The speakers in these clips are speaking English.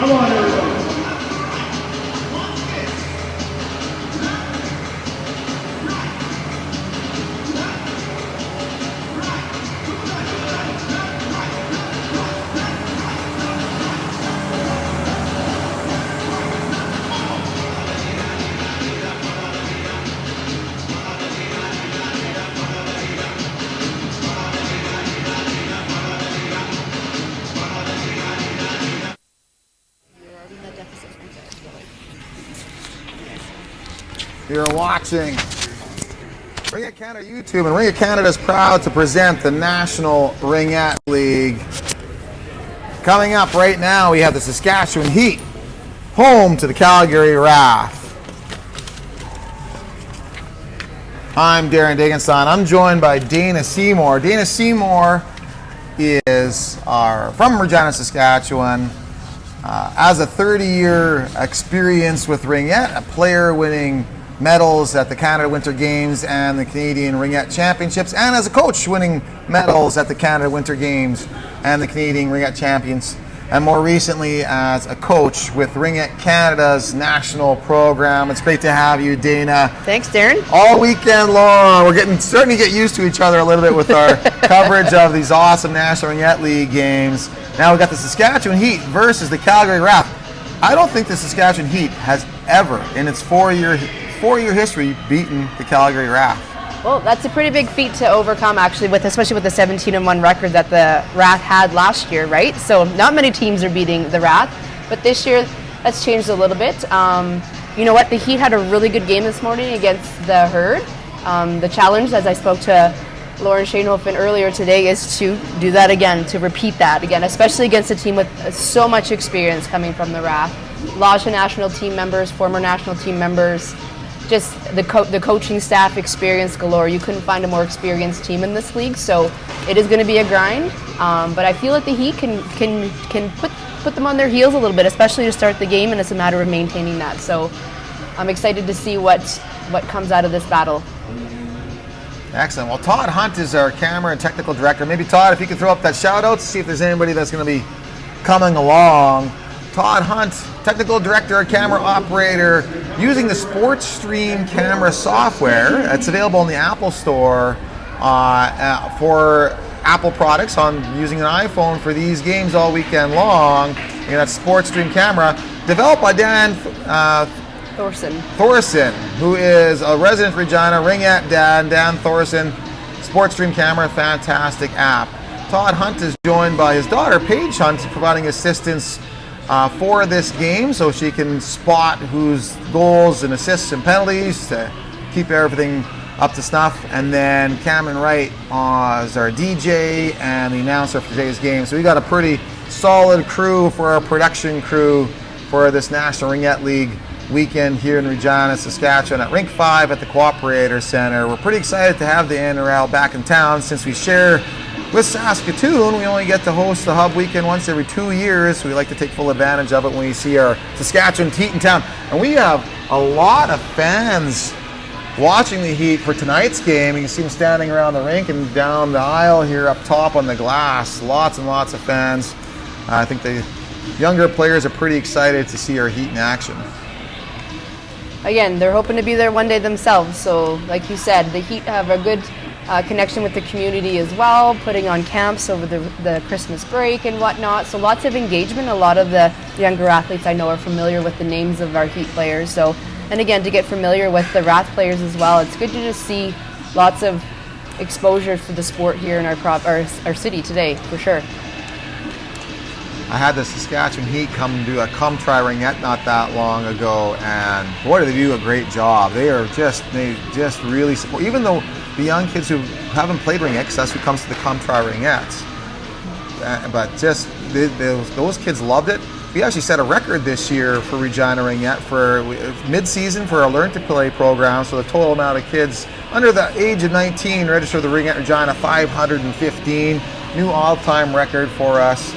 Come on, everybody. You're watching Ringette Canada YouTube, and Ringette Canada is proud to present the National Ringette League. Coming up right now, we have the Saskatchewan Heat, home to the Calgary RATH. I'm Darren Dickinson. I'm joined by Dana Seymour. Dana Seymour is from Regina, Saskatchewan. Has a 30-year experience with Ringette, a player winning medals at the Canada Winter Games and the Canadian Ringette Championships, and as a coach winning medals at the Canada Winter Games and the Canadian Ringette Champions, and more recently as a coach with Ringette Canada's national program. It's great to have you, Dana. Thanks, Darren. All weekend long, we're starting to get used to each other a little bit with our coverage of these awesome National Ringette League games. Now we've got the Saskatchewan Heat versus the Calgary RATH. I don't think the Saskatchewan Heat has ever, in its four-year history, beaten the Calgary RATH. Well, that's a pretty big feat to overcome, actually, especially with the 17-1 record that the RATH had last year, right? So not many teams are beating the RATH, but this year that's changed a little bit. You know what? The Heat had a really good game this morning against the Herd. The challenge, as I spoke to Lauren Shanehofen earlier today, is to do that again, to repeat that again, especially against a team with so much experience coming from the RATH. Lots of national team members, former national team members, just the coaching staff experience galore. You couldn't find a more experienced team in this league, so it is going to be a grind. But I feel like the Heat can put them on their heels a little bit, especially to start the game, and it's a matter of maintaining that. So I'm excited to see what comes out of this battle. Excellent. Well, Todd Hunt is our camera and technical director. Maybe Todd, if you could throw up that shout out to see if there's anybody that's going to be coming along. Todd Hunt, technical director, camera operator, using the SportsStream camera software. It's available in the Apple Store for Apple products on using an iPhone for these games all weekend long. And that's SportsStream camera, developed by Dan Thorson, who is a resident Regina, Ringette dad, Dan Thorson. SportsStream camera, fantastic app. Todd Hunt is joined by his daughter, Paige Hunt, providing assistance for this game, so she can spot whose goals and assists and penalties to keep everything up to snuff. And then Cameron Wright is our DJ and the announcer for today's game. So we got a pretty solid crew for our production crew for this National Ringette League weekend here in Regina, Saskatchewan at Rink 5 at the Cooperator Center. We're pretty excited to have the NRL back in town since we share with Saskatoon. We only get to host the Hub weekend once every 2 years. We like to take full advantage of it when we see our Saskatchewan Heat in town. And we have a lot of fans watching the Heat for tonight's game. You can see them standing around the rink and down the aisle here up top on the glass. Lots and lots of fans. I think the younger players are pretty excited to see our Heat in action. Again, they're hoping to be there one day themselves. So, like you said, the Heat have a good connection with the community as well, putting on camps over the Christmas break and whatnot. So lots of engagement. A lot of the younger athletes I know are familiar with the names of our Heat players. So, and again, to get familiar with the RATH players as well, it's good to just see lots of exposure to the sport here in our city today, for sure. I had the Saskatchewan Heat come do a Come Try Ringette not that long ago, and boy, do they do a great job. They just really support, even though the young kids who haven't played Ringette, because that's who comes to the Come Try Ringettes. But just those kids loved it. We actually set a record this year for Regina Ringette for mid-season for our Learn to Play program. So the total amount of kids under the age of 19 registered the Ringette Regina, 515, new all-time record for us.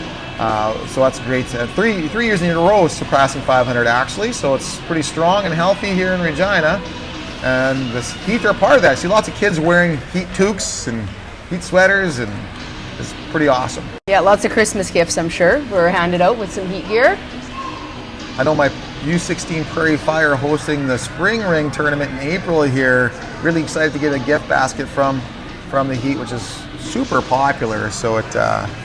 So that's great. Three years in a row surpassing 500 actually. So it's pretty strong and healthy here in Regina. And the Heat are part of that. I see lots of kids wearing Heat toques and Heat sweaters, and it's pretty awesome. Yeah, lots of Christmas gifts, I'm sure, were handed out with some Heat gear. I know my U16 Prairie Fire hosting the Spring Ring tournament in April here. Really excited to get a gift basket from the Heat, which is super popular. So it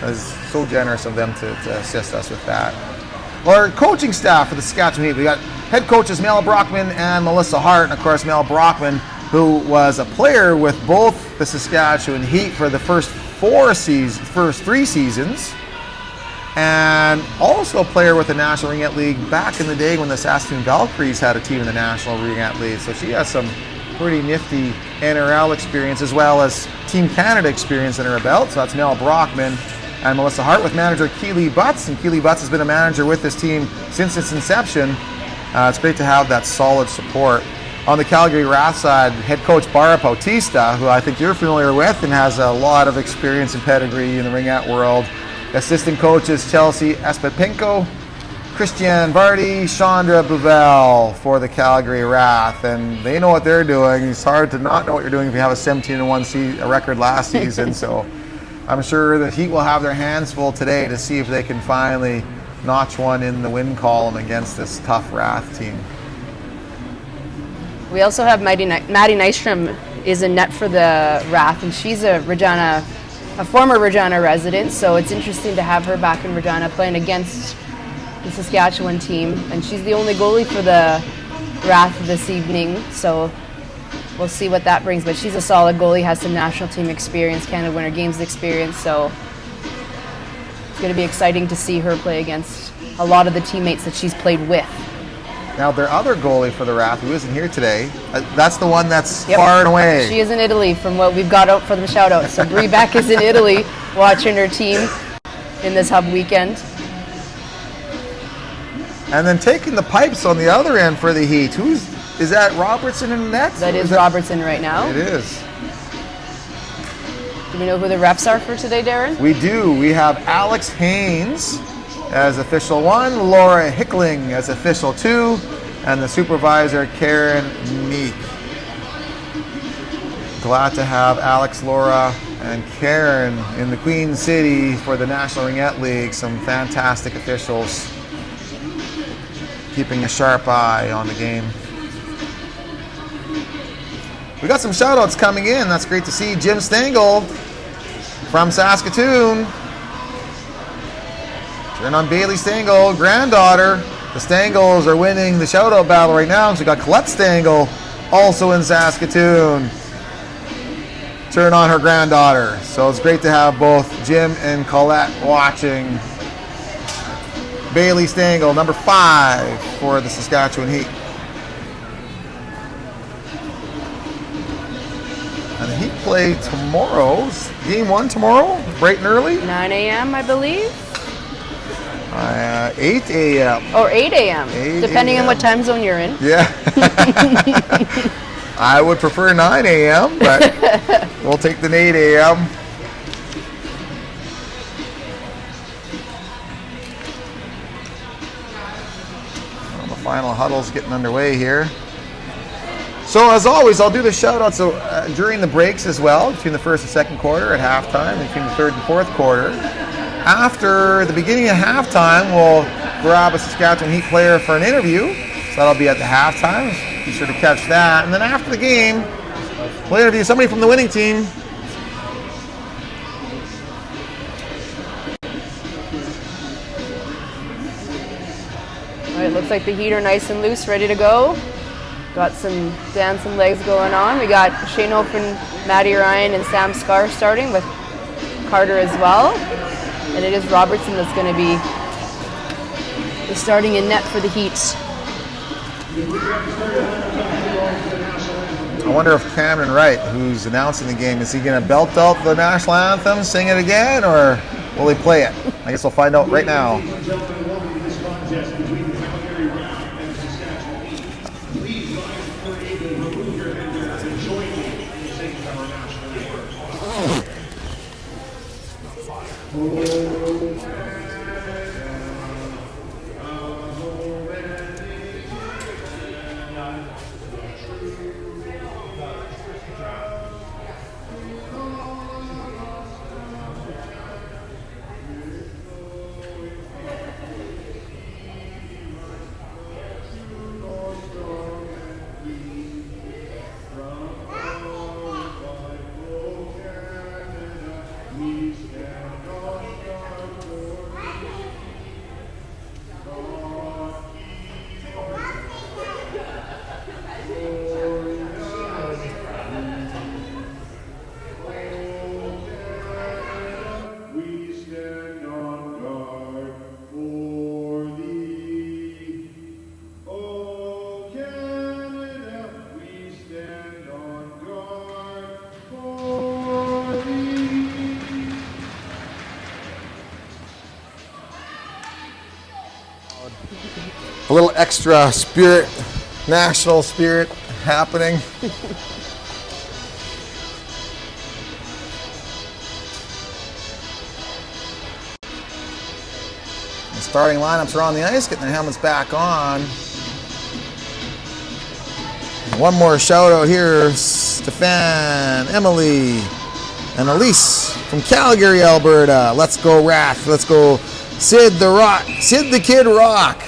is so generous of them to assist us with that. Our coaching staff for the Saskatchewan Heat, we got head coaches Mel Brockman and Melissa Hart. And of course, Mel Brockman, who was a player with both the Saskatchewan Heat for the first three seasons, and also a player with the National Ringette League back in the day when the Saskatchewan Valkyries had a team in the National Ringette League. So she has some pretty nifty NRL experience as well as Team Canada experience in her belt. So that's Mel Brockman and Melissa Hart with manager Keely Butts. And Keely Butts has been a manager with this team since its inception. It's great to have that solid support. On the Calgary RATH side, head coach Bara Bautista, who I think you're familiar with and has a lot of experience and pedigree in the ringette world. Assistant coaches Chelsea Espepinko, Christiane Vardy, Chandra Bouvel for the Calgary RATH, and they know what they're doing. It's hard to not know what you're doing if you have a 17-1 record last season. So I'm sure the Heat will have their hands full today to see if they can finally notch one in the win column against this tough RATH team. We also have Maddie Nystrom is in net for the RATH, and she's a former Regina resident, so it's interesting to have her back in Regina playing against the Saskatchewan team, and she's the only goalie for the RATH this evening, so we'll see what that brings. But she's a solid goalie, has some national team experience, Canada Winter Games experience, so it's going to be exciting to see her play against a lot of the teammates that she's played with. Now, their other goalie for the RATH, who isn't here today, that's the one that's far and away. She is in Italy, from what we've got out for the shout-out. So Bree Beck is in Italy watching her team in this hub weekend. And then taking the pipes on the other end for the Heat. Is that Robertson in the net? That is Robertson right now. It is. Do we know who the refs are for today, Darren? We do. We have Alex Haynes as official 1, Laura Hickling as official 2, and the supervisor Karen Meek. Glad to have Alex, Laura, and Karen in the Queen City for the National Ringette League. Some fantastic officials keeping a sharp eye on the game. We got some shout-outs coming in. That's great to see. Jim Stengel from Saskatoon. Turn on Bailey Stengel, granddaughter. The Stengels are winning the shout-out battle right now. So we got Colette Stengel, also in Saskatoon. Turn on her granddaughter. So it's great to have both Jim and Colette watching. Bailey Stengel, number 5 for the Saskatchewan Heat. And the Heat play tomorrow's game 1 tomorrow, bright and early. 9 a.m. I believe. 8 a.m. Or 8 a.m. Depending on what time zone you're in. Yeah. I would prefer 9 a.m., but we'll take the 8 a.m. Well, the final huddle's getting underway here. So as always, I'll do the shout-outs during the breaks as well, between the first and second quarter at halftime, between the third and fourth quarter. After the beginning of halftime, we'll grab a Saskatchewan Heat player for an interview. So that'll be at the halftime. Be sure to catch that. And then after the game, we'll interview somebody from the winning team. All right, looks like the Heat are nice and loose, ready to go. Got some dancing legs going on. We got Shane Open, Maddie Ryan, and Sam Scar starting with Carter as well. And it is Robertson that's going to be the starting in net for the Heat. I wonder if Cameron Wright, who's announcing the game, is he going to belt out the national anthem, sing it again, or will he play it? I guess we'll find out right now. A little extra spirit, national spirit happening. The starting lineups are on the ice, getting their helmets back on. One more shout out here, Stefan, Emily, and Elise from Calgary, Alberta. Let's go RATH. Let's go Sid the Kid Rock.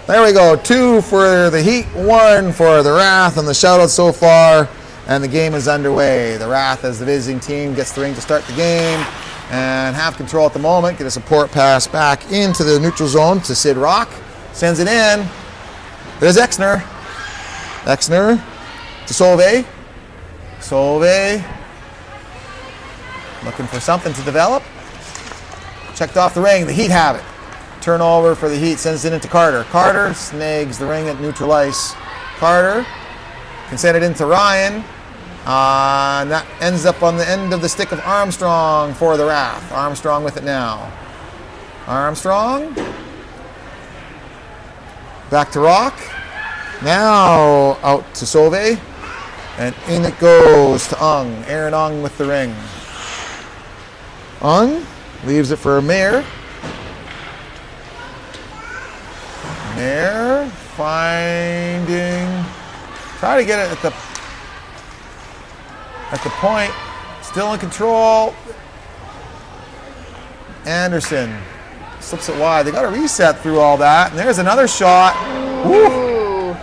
There we go. 2 for the Heat, 1 for the RATH, and the shout out so far. And the game is underway. The RATH, as the visiting team, gets the ring to start the game and have control at the moment. Get a support pass back into the neutral zone to Sid Rock. Sends it in. There's Exner. Exner to Sauvé. Sauvé. Looking for something to develop. Checked off the ring. The Heat have it. Turnover for the Heat. Sends it into Carter. Carter snags the ring at neutral ice. Carter can send it into Ryan. And that ends up on the end of the stick of Armstrong for the RATH. Armstrong with it now. Armstrong. Back to Rock. Now out to Sauvé. And in it goes to Ung. Aaron Ung with the ring. Ung leaves it for Mayer. Mayer finding, try to get it at the point, still in control. Anderson slips it wide. They got to reset through all that, and there's another shot. Ooh.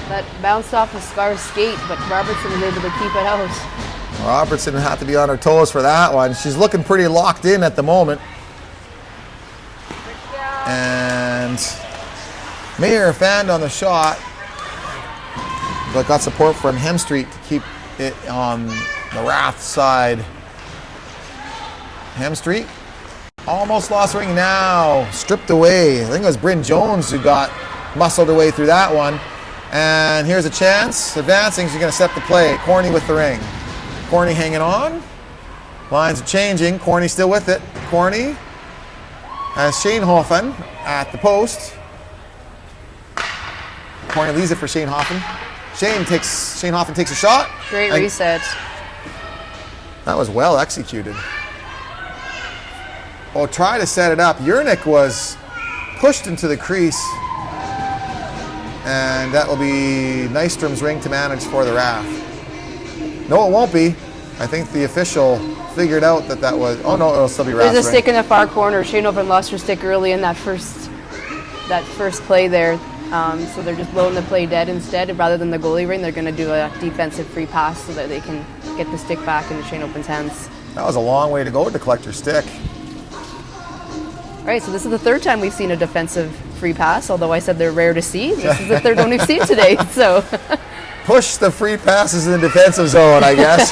That bounced off of Scar's skate, but Robertson was able to keep it out. Robertson had to be on her toes for that one. She's looking pretty locked in at the moment. And Mayer fanned on the shot, but got support from Hemstreet to keep it on the RATH side. Hemstreet almost lost the ring now, stripped away. I think it was Bryn Jones who got muscled her way through that one. And here's a chance, advancing, she's going to set the play. Corny with the ring. Corny hanging on. Lines are changing. Corny still with it. Corny has Schoenhofen at the post. Corny leaves it for Schoenhofen. Schoenhofen takes a shot. Great reset. That was well executed. Oh, try to set it up. Yernick was pushed into the crease. And that will be Nystrom's ring to manage for the RATH. No, it won't be. I think the official figured out that was. Oh no, it'll still be RATH. There's a stick in the far corner. Schoenhofen lost her stick early in that first play there. So they're just blowing the play dead instead. Rather than the goalie ring, they're going to do a defensive free pass so that they can get the stick back into Schoenhofen's hands. That was a long way to go to collect your stick. All right, so this is the third time we've seen a defensive free pass, although I said they're rare to see. This is the third one we've seen today. So push the free passes in the defensive zone, I guess.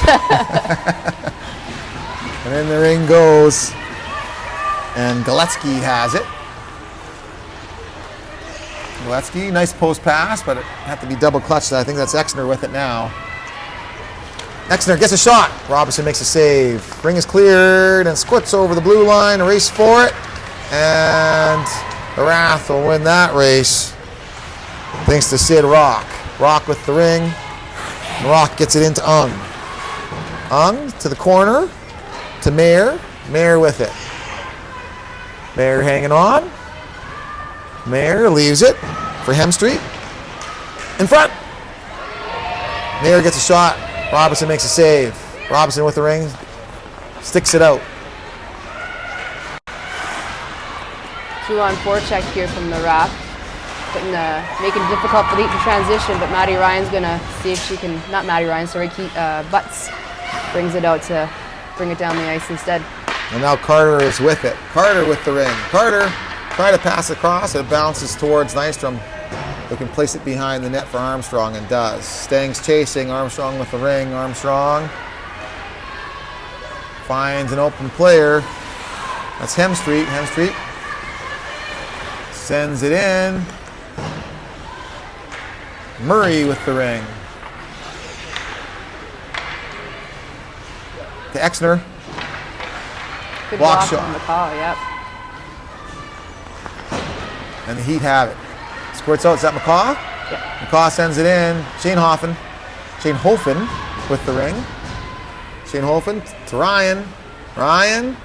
And then the ring goes. And Galetsky has it. Galetsky, nice post pass, but it had to be double clutched. I think that's Exner with it now. Exner gets a shot. Robertson makes a save. Ring is cleared and squirts over the blue line. A race for it. And the RATH will win that race thanks to Sid Rock. Rock with the ring. Rock gets it into Ung. Ung to the corner to Mayer. Mayer with it. Mayer hanging on. Mayer leaves it for Hemstreet. In front. Mayer gets a shot. Robertson makes a save. Robertson with the ring. Sticks it out. 2-on-4 check here from the RATH. Making it difficult for the Heat to transition, but Maddie Ryan's going to see if she can, not Maddie Ryan, sorry, Butts brings it out to bring it down the ice instead. And now Carter is with it. Carter with the ring. Carter try to pass across. It bounces towards Nystrom, who can place it behind the net for Armstrong, and does. Stang's chasing. Armstrong with the ring. Armstrong finds an open player. That's Hemstreet. Hemstreet sends it in. Murray with the ring. To Exner. Good block shot shot. on the call, yep. And the Heat have it. Squirts out. Is that McCaw? Yep. McCaw sends it in. Shane Hofen with the ring. Shane Hofen to Ryan. Ryan.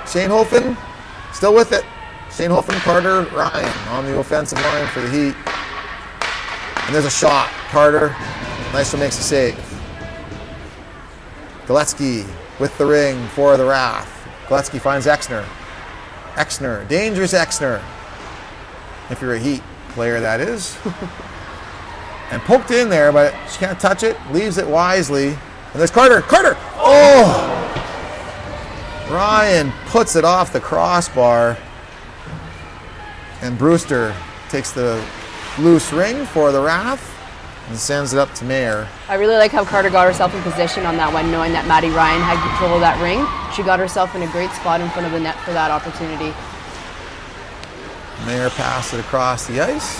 Shane Hofen still with it. Shane Hofen, Carter, Ryan on the offensive line for the Heat. And there's a shot. Carter. Nystrom makes a save. Gillespie with the ring for the Wrath. Gillespie finds Exner. Exner. Dangerous Exner. If you're a Heat player, that is. And poked in there, but she can't touch it. Leaves it wisely. And there's Carter. Carter! Oh! Ryan puts it off the crossbar. And Brewster takes the loose ring for the Wrath and sends it up to Mayer. I really like how Carter got herself in position on that one, knowing that Maddie Ryan had control of that ring. She got herself in a great spot in front of the net for that opportunity. Mayer passed it across the ice.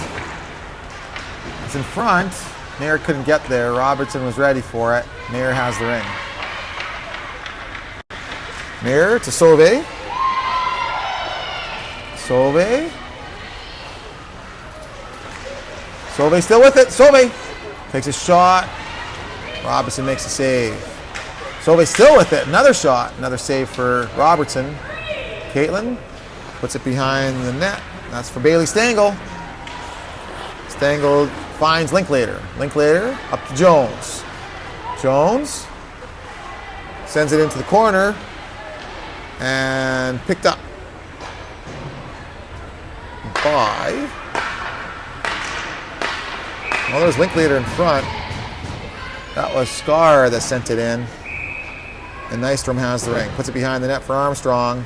It's in front. Mayer couldn't get there. Robertson was ready for it. Mayer has the ring. Mayer to Sauvé. Sauvé. Sauvé still with it. Sauvé takes a shot. Robertson makes a save. Sauvé still with it. Another shot. Another save for Robertson. Caitlin puts it behind the net. That's for Bailey Stengel. Stengel finds Linklater. Linklater up to Jones. Jones sends it into the corner and picked up by... Well, there's Linklater in front. That was Scar that sent it in. And Nystrom has the ring. Puts it behind the net for Armstrong.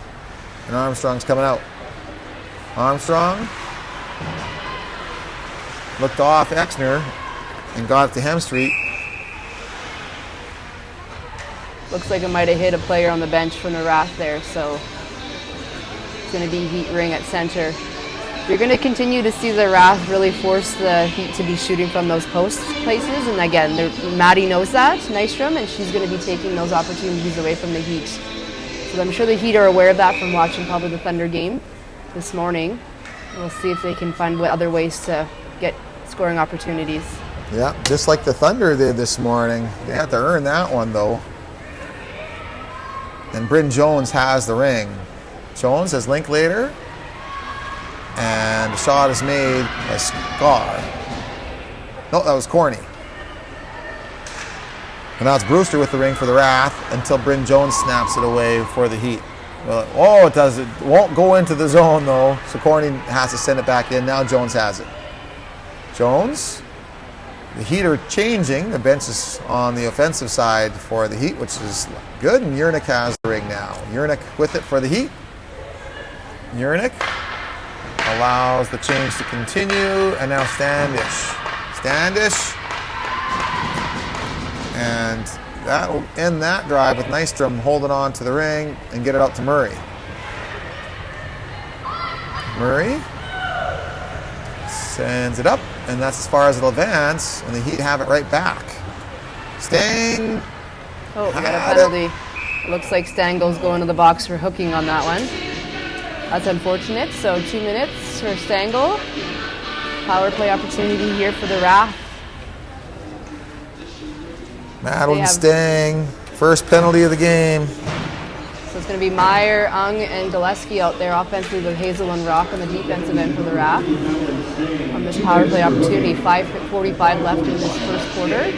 And Armstrong's coming out. Armstrong looked off Exner and got it to Hemstreet. Looks like it might have hit a player on the bench from the Wrath there, so it's going to be Heat ring at center. You're going to continue to see the Wrath really force the Heat to be shooting from those post places, and again, Maddie knows that, Nystrom, and she's going to be taking those opportunities away from the Heat. So I'm sure the Heat are aware of that from watching probably the Thunder game this morning. We'll see if they can find other ways to get scoring opportunities. Yeah, just like the Thunder did this morning. They had to earn that one, though. And Bryn Jones has the ring. Jones has Linklater. And the shot is made by Scar. No, that was Corny. And now it's Brewster with the ring for the Wrath until Bryn Jones snaps it away for the Heat. Well, oh, it does. It won't go into the zone, though. So Corny has to send it back in. Now Jones has it. Jones. The Heat are changing. The bench is on the offensive side for the Heat, which is good. And Yernick has the ring now. Yernick with it for the Heat. Yernick allows the change to continue. And now Standish. Standish. And that will end that drive with Nystrom holding on to the ring and get it out to Murray. Murray sends it up, and that's as far as it'll advance, and the Heat have it right back. Stang. Oh, we got a penalty. It looks like Stangel's going to the box for hooking on that one. That's unfortunate. So 2 minutes for Stangel. Power play opportunity here for the Wrath. Madeline Stang, first penalty of the game. So it's going to be Meyer, Ung, and Gillespie out there offensively with Hazel and Rock on the defensive end for the Wrath. On this power play opportunity, 5:45 left in this first quarter.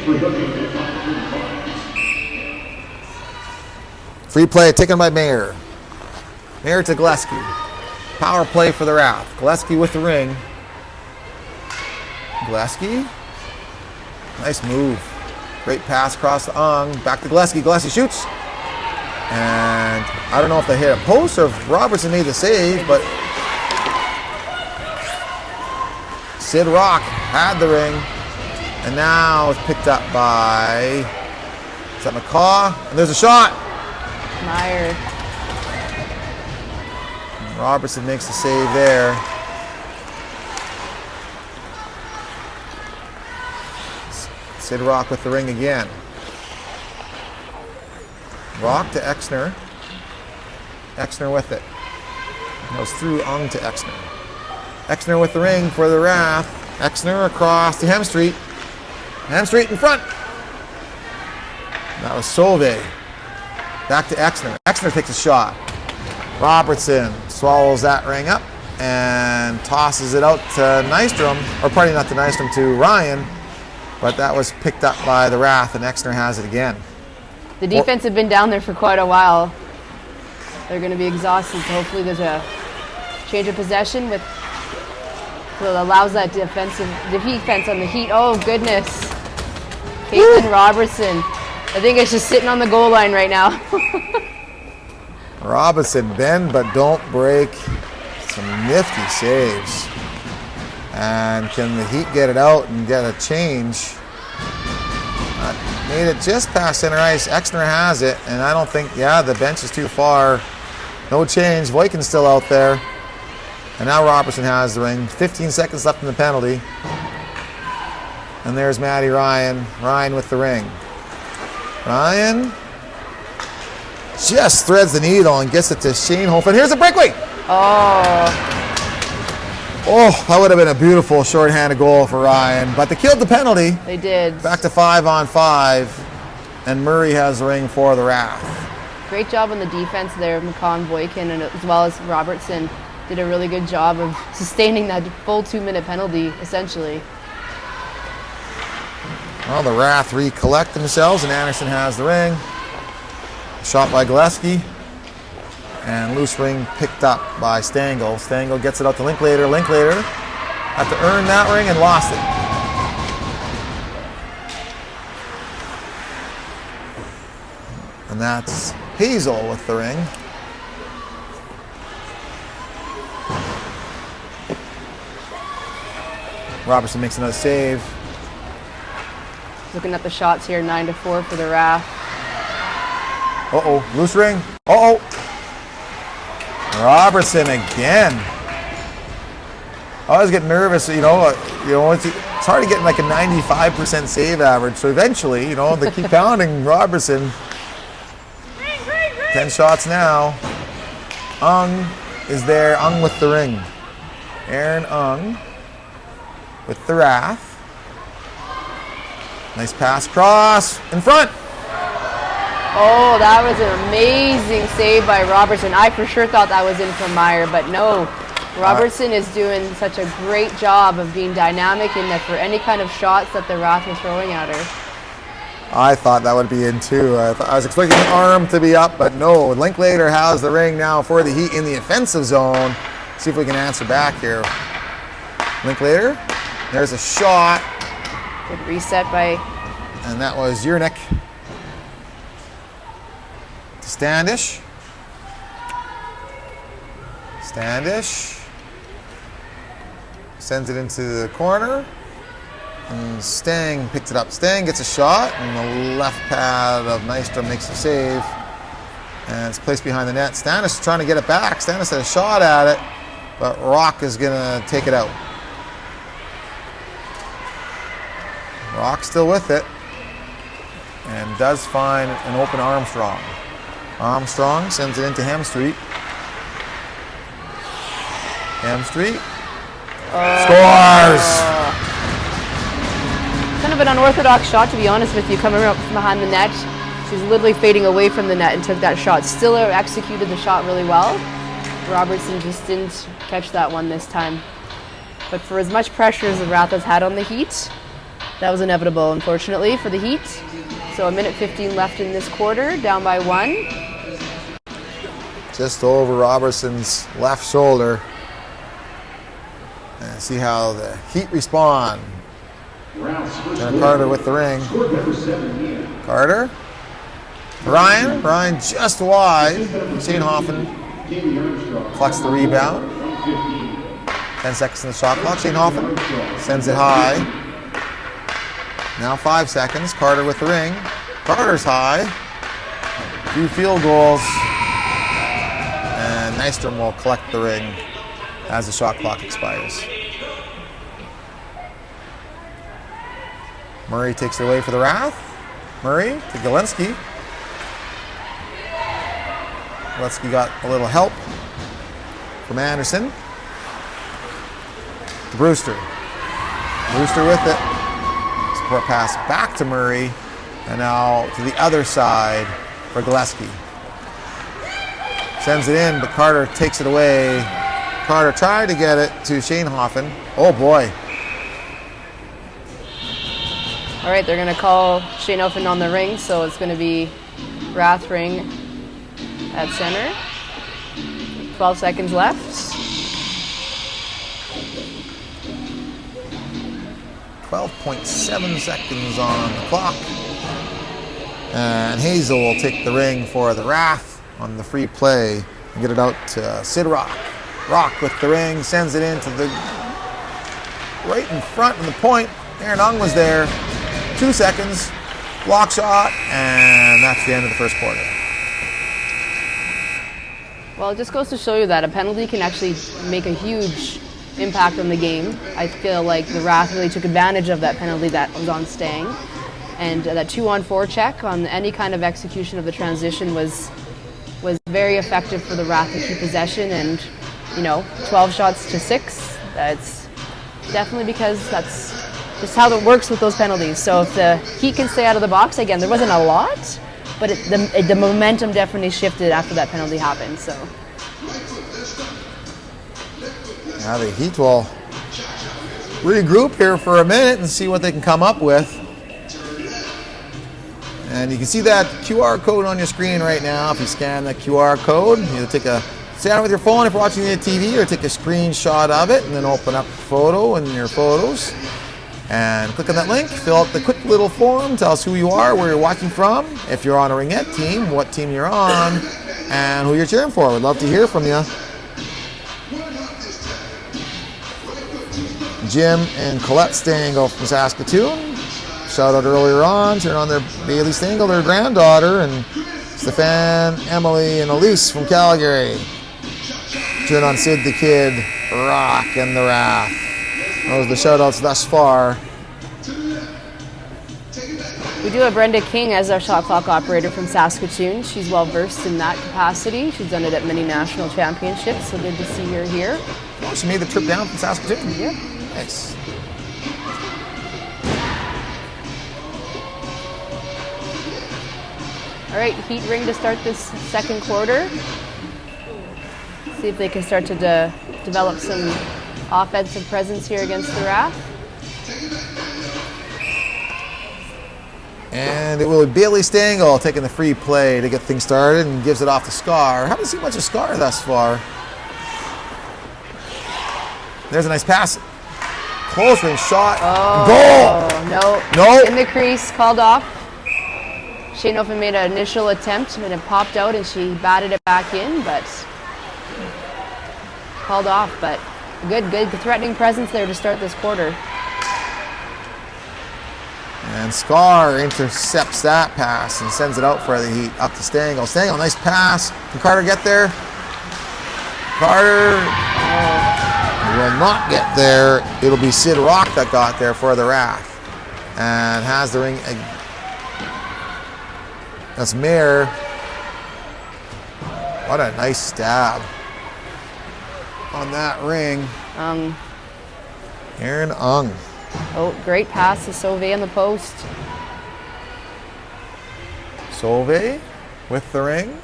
Free play taken by Mayer. Mayer to Gillespie. Power play for the Wrath. Gillespie with the ring. Gillespie. Nice move. Great pass across to Ung. Back to Gillespie. Gillespie shoots. And I don't know if they hit a post or if Robertson made the save, but Sid Rock had the ring. And now it's picked up by, is that McCaw? And there's a shot. Meyer. And Robertson makes the save there. Sid Rock with the ring again. Rock to Exner. Exner with it. Goes through Ung to Exner. Exner with the ring for the Wrath. Exner across to Hemstreet. Hemstreet in front. That was Sauvé. Back to Exner. Exner takes a shot. Robertson swallows that ring up and tosses it out to Nystrom. Or pardon, not to Nystrom, to Ryan. But that was picked up by the Wrath, and Exner has it again. The defense have been down there for quite a while. They're going to be exhausted, so hopefully there's a change of possession with so it allows that defense on the Heat. Oh, goodness. Caitlin Robertson. I think it's just sitting on the goal line right now. Robinson, bend but don't break. Some nifty saves. And can the Heat get it out and get a change? Made it just past center ice. Exner has it, and I don't think, yeah, the bench is too far. No change. Voikin's still out there. And now Robertson has the ring. 15 seconds left in the penalty. And there's Matty Ryan. Ryan with the ring. Ryan just threads the needle and gets it to Shane Hofen. Here's a breakaway. Oh, that would have been a beautiful shorthanded goal for Ryan. But they killed the penalty. They did. Back to 5-on-5. And Murray has the ring for the Wrath. Great job on the defense there, McCaw and Voikin, and as well as Robertson did a really good job of sustaining that full 2-minute penalty, essentially. Well, the Wrath recollect themselves, and Anderson has the ring. Shot by Gillespie. And loose ring picked up by Stengel. Stengel gets it out to Linklater. Linklater had to earn that ring and lost it. And that's Hazel with the ring. Robertson makes another save. Looking at the shots here, 9-4 for the Wrath. Uh-oh, loose ring. Uh-oh. Robertson again. I always get nervous, it's hard to get like a 95% save average. So eventually, they keep pounding Robertson. 10 shots now. Ung is there. Ung with the ring. Aaron Ung with the Wrath. Nice pass cross in front. Oh, that was an amazing save by Robertson. I for sure thought that was in from Meyer, but no. Robertson is doing such a great job of being dynamic in that for any kind of shots that the Wrath was throwing at her. I thought that would be in too. I was expecting the arm to be up, but no. Linklater has the ring now for the Heat in the offensive zone. See if we can answer back here. Linklater, there's a shot. Good reset by... And that was Yernick. To Standish. Standish sends it into the corner. And Stang picks it up. Stang gets a shot, and the left pad of Nystrom makes a save. And it's placed behind the net. Standish is trying to get it back. Standish had a shot at it, but Rock is going to take it out. Rock still with it, and does find an open Armstrong. Armstrong sends it into Hemstreet. Hemstreet scores! Kind of an unorthodox shot, to be honest with you, coming up from behind the net. She's literally fading away from the net and took that shot. Still executed the shot really well. Robertson just didn't catch that one this time. But for as much pressure as the Wrath has had on the Heat, that was inevitable, unfortunately, for the Heat. So 1:15 left in this quarter, down by 1. Just over Robertson's left shoulder. And see how the Heat respond. And Carter with the ring. Carter. Ryan just wide. Shane Hoffman collects the rebound. 10 seconds in the shot clock. Shane Hoffman sends it high. Now 5 seconds. Carter with the ring. Carter's high. 2 field goals. And Nystrom will collect the ring as the shot clock expires. Murray takes it away for the Wrath. Murray to Galensky. Galensky got a little help from Anderson. To Brewster. Brewster with it. Support pass back to Murray. And now to the other side for Gillespie. Sends it in, but Carter takes it away. Carter tried to get it to Shane Hoffman. Oh boy. All right, they're going to call Shane Hoffman on the ring, so it's going to be Rath ring at center. 12 seconds left. 12.7 seconds on the clock. And Hazel will take the ring for the Wrath on the free play and get it out to Sid Rock. Rock with the ring, sends it into the right in front of the point. Aaron Ung was there. 2 seconds, block shot, and that's the end of the first quarter. Well, it just goes to show you that a penalty can actually make a huge impact on the game. I feel like the Wrath really took advantage of that penalty that was on Stang. And that 2-on-4 check on any kind of execution of the transition was very effective for the Wrath to keep possession. And, 12 shots to 6, that's definitely because that's just how it works with those penalties. So if the Heat can stay out of the box, again, there wasn't a lot, but the momentum definitely shifted after that penalty happened. So now the Heat will regroup here for a minute and see what they can come up with. And you can see that QR code on your screen right now. If you scan the QR code, you take a stand with your phone if you're watching the TV, or take a screenshot of it and then open up the photo in your photos. And click on that link, fill out the quick little form, tell us who you are, where you're watching from, if you're on a Ringette team, what team you're on, and who you're cheering for. We'd love to hear from you. Jim and Colette Stengel from Saskatoon. Shout out earlier on, cheering on their Bailey Stengel, their granddaughter, and Stefan, Emily, and Elise from Calgary. Cheering on Sid the Kid, Rock, and the Wrath. Those are the shout-outs thus far. we do have Brenda King as our shot clock operator from Saskatoon. She's well versed in that capacity. She's done it at many national championships, so good to see her here. Oh, she made the trip down from Saskatoon. Yep. Nice. All right, Heat ring to start this second quarter. See if they can start to develop some offensive presence here against the RATH. And it will be Bailey Stengel taking the free play to get things started and gives it off to Scar. Haven't seen much of Scar thus far. There's a nice pass. Close range shot. Oh, goal! No. In the crease, called off. Shane Hoffman made an initial attempt and it popped out and she batted it back in, but called off. But good threatening presence there to start this quarter. And Scar intercepts that pass and sends it out for the Heat up to Stengel. Stengel, nice pass. Can Carter get there? Carter will not get there. It'll be Sid Rock that got there for the RATH. And has the ring. That's Mayer. What a nice stab on that ring. Aaron Ung. Oh, great pass to Sauvé on the post. Sauvé with the ring.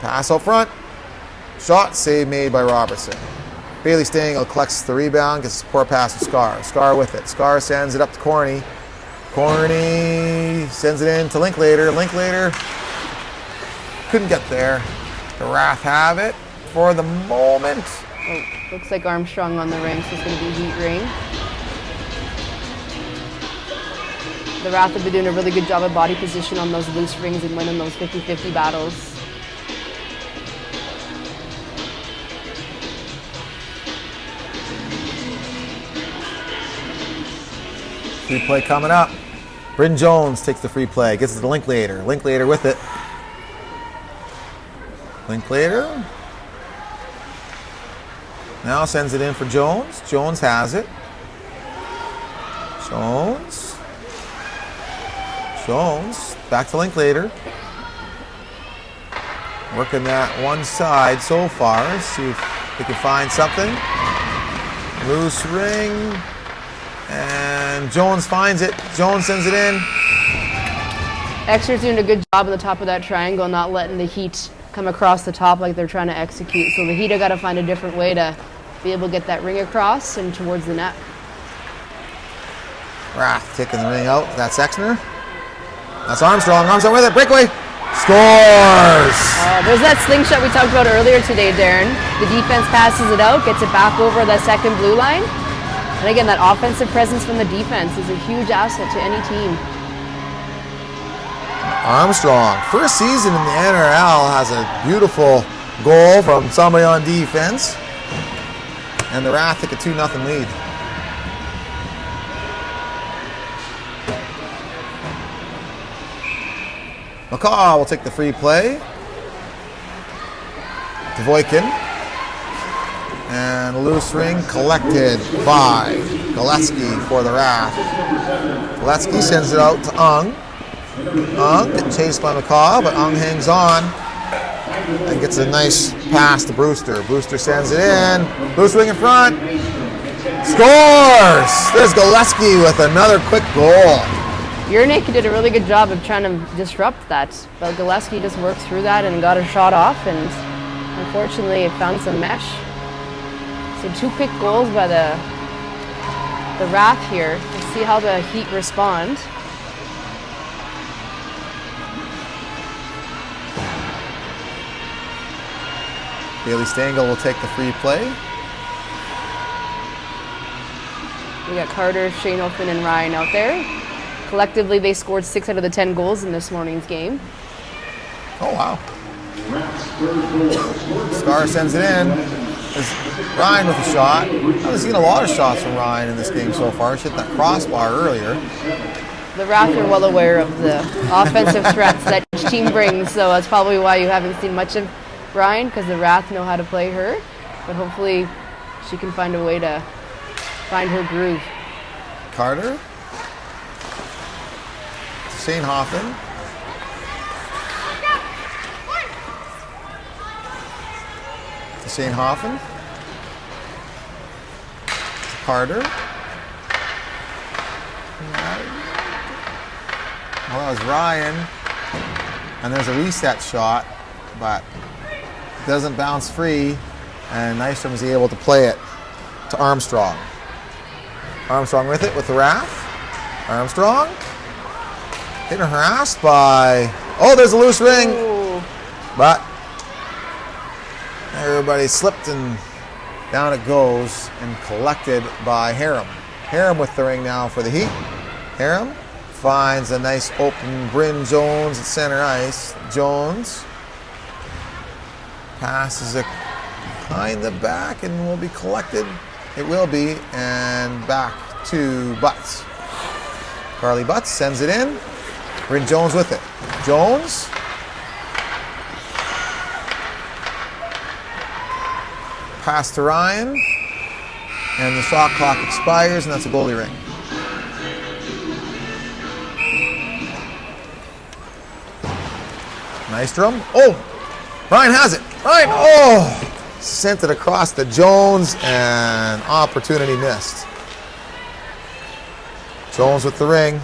Pass out front. Shot save made by Robertson. Bailey Stengel collects the rebound, gets a support pass to Scar. Scar with it. Scar sends it up to Corney. Corney sends it in to Linklater. Linklater couldn't get there. The RATH have it for the moment. Oh, looks like Armstrong on the ring, so it's going to be heat ring. The RATH have been doing a really good job of body position on those loose rings and winning those 50-50 battles. Free play coming up. Bryn Jones takes the free play, gets it to Linklater. Linklater with it. Linklater now sends it in for Jones. Jones has it. Jones back to Linklater. Working that one side so far. See if they can find something. Loose ring. And Jones finds it. Jones sends it in. Exeter's doing a good job on the top of that triangle, not letting the Heat come across the top like they're trying to execute. So the Heat have got to find a different way to be able to get that ring across and towards the net. RATH taking the ring out. That's Exeter. That's Armstrong. Armstrong with it. Breakaway. Scores! There's that slingshot we talked about earlier today, Darren. The defense passes it out, gets it back over the second blue line. And again, that offensive presence from the defense is a huge asset to any team. Armstrong, first season in the NRL, has a beautiful goal from somebody on defense. And the RATH take a 2-0 lead. McCaw will take the free play. Dvoykin. And loose ring collected by Gillespie for the RATH. Gillespie sends it out to Ung. Ung gets chased by McCaw, but Ung hangs on and gets a nice pass to Brewster. Brewster sends it in. Loose ring in front. Scores! There's Gillespie with another quick goal. Yernick did a really good job of trying to disrupt that, but Gillespie just worked through that and got a shot off, and unfortunately it found some mesh. So 2 quick goals by the RATH here. Let's see how the Heat respond. Bailey Stengel will take the free play. We got Carter, Shane Open, and Ryan out there. Collectively, they scored 6 out of the 10 goals in this morning's game. Oh, wow. Scar sends it in. There's Ryan with a shot. I haven't seen a lot of shots from Ryan in this game so far. He hit that crossbar earlier. The RATH are well aware of the offensive threats that each team brings, so that's probably why you haven't seen much of Ryan, because the RATH know how to play her. But hopefully she can find a way to find her groove. Carter. Shane Hoffman. To Shane Hoffman. To Carter. Well, that was Ryan. And there's a reset shot, but it doesn't bounce free. And Nystrom is able to play it to Armstrong. Armstrong with it with the RATH. Armstrong. Getting harassed by, oh, there's a loose ring. Ooh. But everybody slipped and down it goes and collected by Harum. Harum with the ring now for the Heat. Harum finds a nice open Bryn Jones at center ice. Jones passes it behind the back and will be collected. It will be, and back to Butts. Carly Butts sends it in. Bryn Jones with it. Jones. Pass to Ryan. And the shot clock expires, and that's a goalie ring. Nystrom. Oh! Ryan has it. Ryan, oh! Sent it across to Jones, and opportunity missed. Jones with the ring.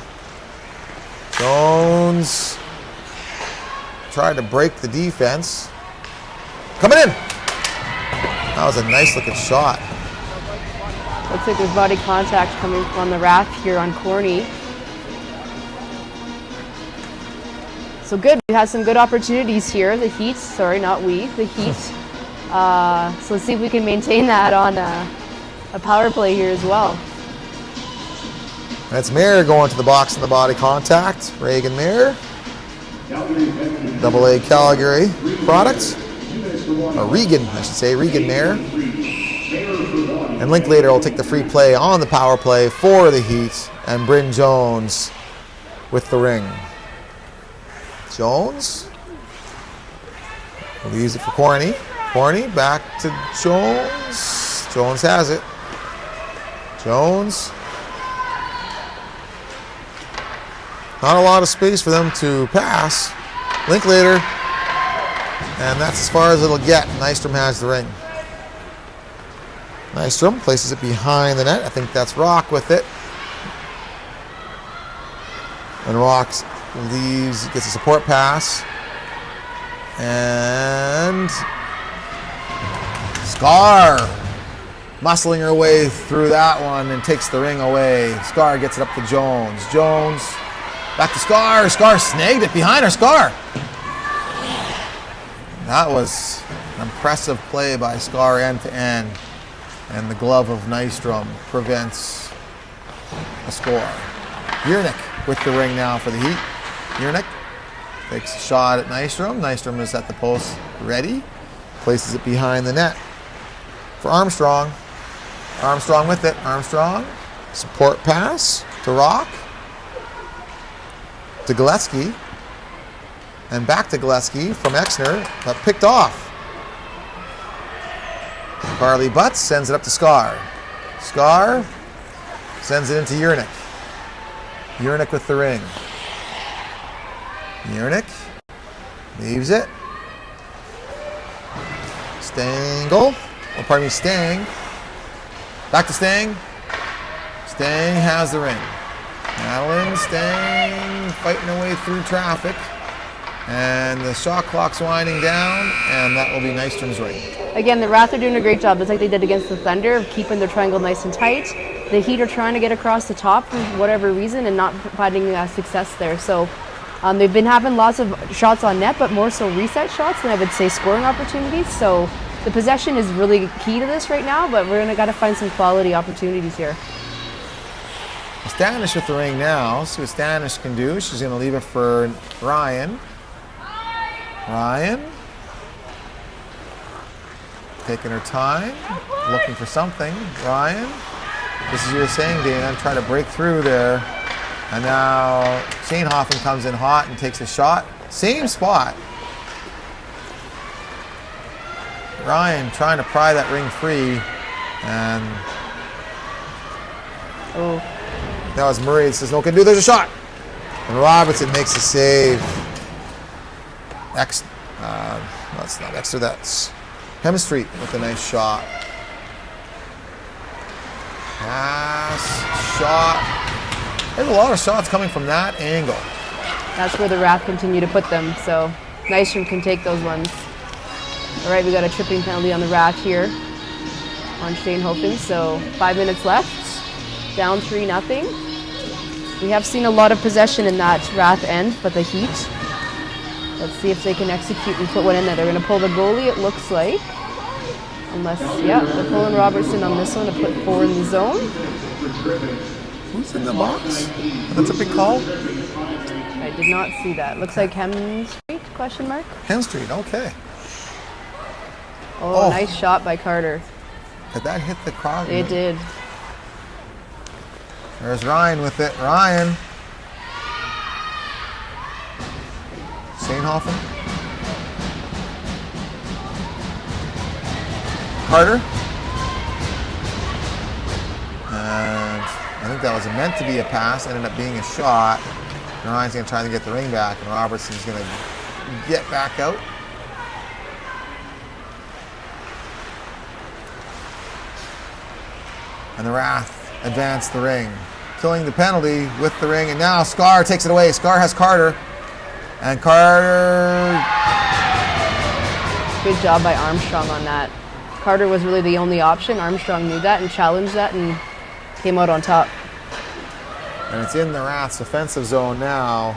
Jones tried to break the defense. Coming in. That was a nice looking shot. Looks like there's body contact coming from the RATH here on Corny. So good. We had some good opportunities here. The Heat, sorry, not we. The Heat So let's see if we can maintain that on a power play here as well. That's Mayer going to the box in the body contact. Reagan Mayer. AA Calgary product. Or Regan, I should say. Regan Mayer. And Linklater will take the free play on the power play for the Heat. And Bryn Jones with the ring. Jones. Leaves it for Corny. Corny back to Jones. Jones has it. Jones. Not a lot of space for them to pass. Linklater. And that's as far as it'll get. Nystrom has the ring. Nystrom places it behind the net. I think that's Rock with it. And Rock leaves, gets a support pass. And Scar muscling her way through that one and takes the ring away. Scar gets it up to Jones. Jones back to Scar. Scar snagged it behind her. Scar. That was an impressive play by Scar end to end. And the glove of Nystrom prevents a score. Yernick with the ring now for the Heat. Yernick takes a shot at Nystrom. Nystrom is at the post ready. Places it behind the net for Armstrong. Armstrong with it. Armstrong. Support pass to Rock. To Gillespie. And back to Gillespie from Exner, but picked off. Carly Butts sends it up to Scar. Scar sends it into Yernick. Yernick with the ring. Yernick leaves it. Stengel. Oh, pardon me, Stang. Back to Stang. Stang has the ring. Madeline Stang fighting her way through traffic. And the shot clock's winding down, and that will be Nystrom's ring. Again, the Wrath are doing a great job, just like they did against the Thunder, of keeping their triangle nice and tight. The Heat are trying to get across the top for whatever reason and not finding success there. So they've been having lots of shots on net, but more so reset shots than I would say scoring opportunities. So the possession is really key to this right now, but we're got to find some quality opportunities here. Stanish with the ring now. See what Stanish can do. She's going to leave it for Ryan. Ryan. Taking her time. Looking for something. Ryan. This is your saying, Dana. Trying to break through there. And now Shanehoffen comes in hot and takes a shot. Same spot. Ryan trying to pry that ring free. And that was Murray. It says no can do. There's a shot. And Robertson makes a save. That's not Exeter, that's Hemstreet with a nice shot. Pass, shot. There's a lot of shots coming from that angle. That's where the Wrath continue to put them, so Nystrom can take those ones. All right, we got a tripping penalty on the Wrath here on Shanehoffen, so 5 minutes left. Down 3-0. We have seen a lot of possession in that Wrath end, but the Heat, let's see if they can execute and put one in there. They're going to pull the goalie, it looks like. Unless, yeah, they're pulling Robertson on this one to put 4 in the zone. Who's in the box? That's a big call. I did not see that. Looks like Hemstreet, question mark? Hemstreet, okay. Oh, nice shot by Carter. Did that hit the crowd? It did. There's Ryan with it. Ryan. Shanehoffen. Carter. And I think that was meant to be a pass. Ended up being a shot. And Ryan's going to try to get the ring back. And Robertson's going to get back out. And the Wrath advance the ring. Killing the penalty with the ring. And now Scar takes it away. Scar has Carter. And Carter. Good job by Armstrong on that. Carter was really the only option. Armstrong knew that and challenged that and came out on top. And it's in the Wrath's offensive zone now.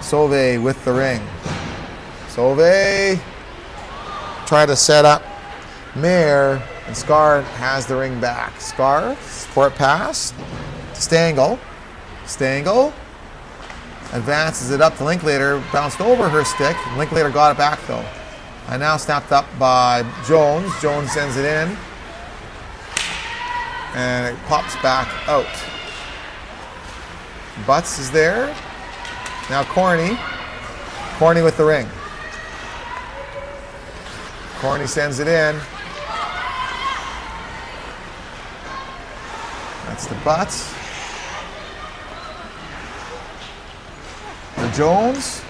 Sauve with the ring. Sauve try to set up Mayer, and Scar has the ring back. Scar, support pass to Stengel. Stengel advances it up to Linklater, bounced over her stick. Linklater got it back though. And now snapped up by Jones. Jones sends it in. And it pops back out. Butts is there. Now Corny. Corny with the ring. Corny sends it in. That's the Butts. For Jones.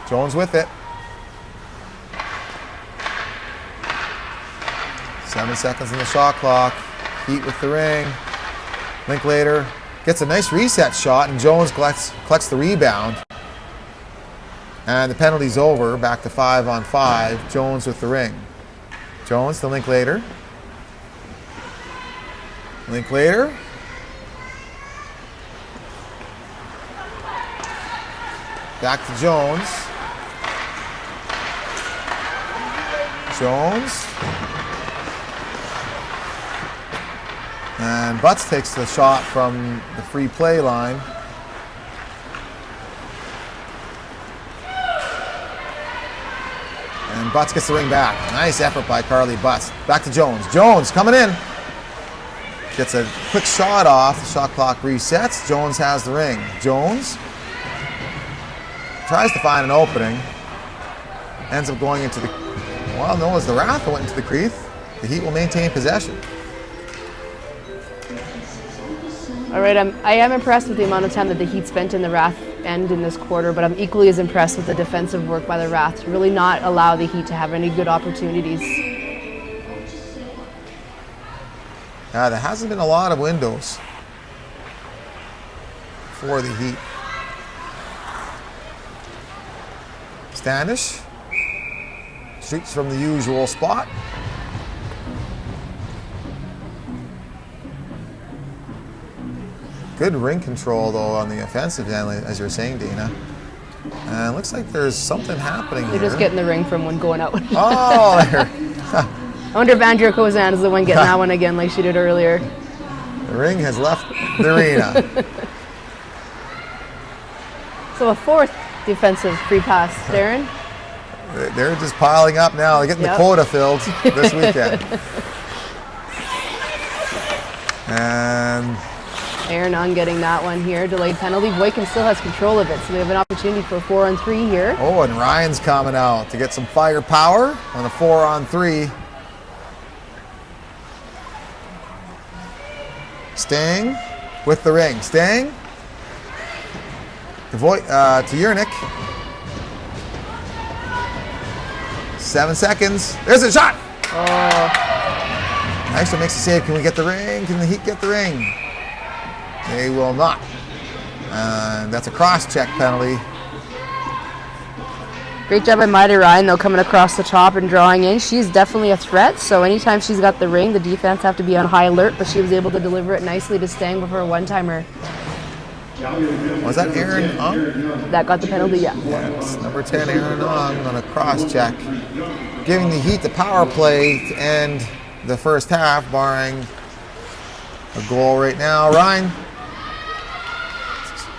Jones with it. 7 seconds on the shot clock. Heat with the ring. Linklater gets a nice reset shot, and Jones collects the rebound. And the penalty's over. Back to 5-on-5. Jones with the ring. Jones to Linklater. Linklater. Back to Jones. Jones. And Butts takes the shot from the free play line. And Butts gets the ring back. Nice effort by Carly Butts. Back to Jones. Jones coming in. Gets a quick shot off. The shot clock resets. Jones has the ring. Jones tries to find an opening. Ends up going into the, well, no, as the RATH went into the crease. The Heat will maintain possession. All right, I am impressed with the amount of time that the Heat spent in the RATH end in this quarter, but I'm equally as impressed with the defensive work by the RATH to really not allow the Heat to have any good opportunities. There hasn't been a lot of windows for the Heat. Standish shoots from the usual spot. Good ring control, though, on the offensive end, as you were saying, Dana. And it looks like there's something happening here. They're just getting the ring from one going out. Oh, there. I wonder if Andrea Kozan is the one getting that one again like she did earlier. The ring has left the arena. So a fourth defensive free pass, Darren. They're just piling up now. They're getting the quota filled this weekend. And Aaron on getting that one here. Delayed penalty. Boykin still has control of it, so they have an opportunity for a 4-on-3 here. Oh, and Ryan's coming out to get some firepower on a 4-on-3. Stang with the ring. Stang to Yernick. 7 seconds. There's a shot. Oh. Actually makes a save. Can we get the ring? Can the Heat get the ring? They will not. That's a cross-check penalty. Great job by Maida Ryan, though, coming across the top and drawing in. She's definitely a threat, so anytime she's got the ring, the defense have to be on high alert, but she was able to deliver it nicely to Stang before a one-timer. Was that Aaron Ong? That got the penalty, yeah. Yes, number 10, Aaron Ong on a cross-check. Giving the Heat the power play to end the first half, barring a goal right now. Ryan.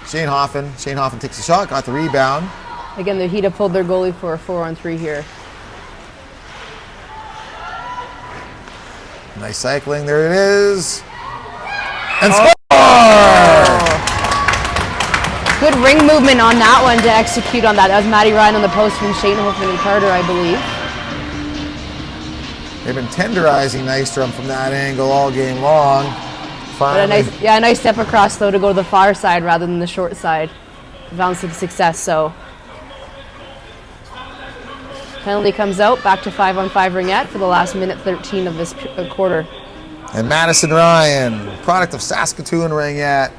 Shane Hoffen takes a shot, got the rebound. Again, the Heat have pulled their goalie for a 4-on-3 here. Nice cycling, there it is. And score! Good ring movement on that one to execute on that. That was Maddie Ryan on the post from Shane Hoffen and Carter, I believe. They've been tenderizing Nystrom from that angle all game long. But a nice step across, though, to go to the far side rather than the short side. Found some success, so. Penalty comes out, back to 5-on-5 ringette for the last minute 13 of this quarter. And Madison Ryan, product of Saskatchewan ringette,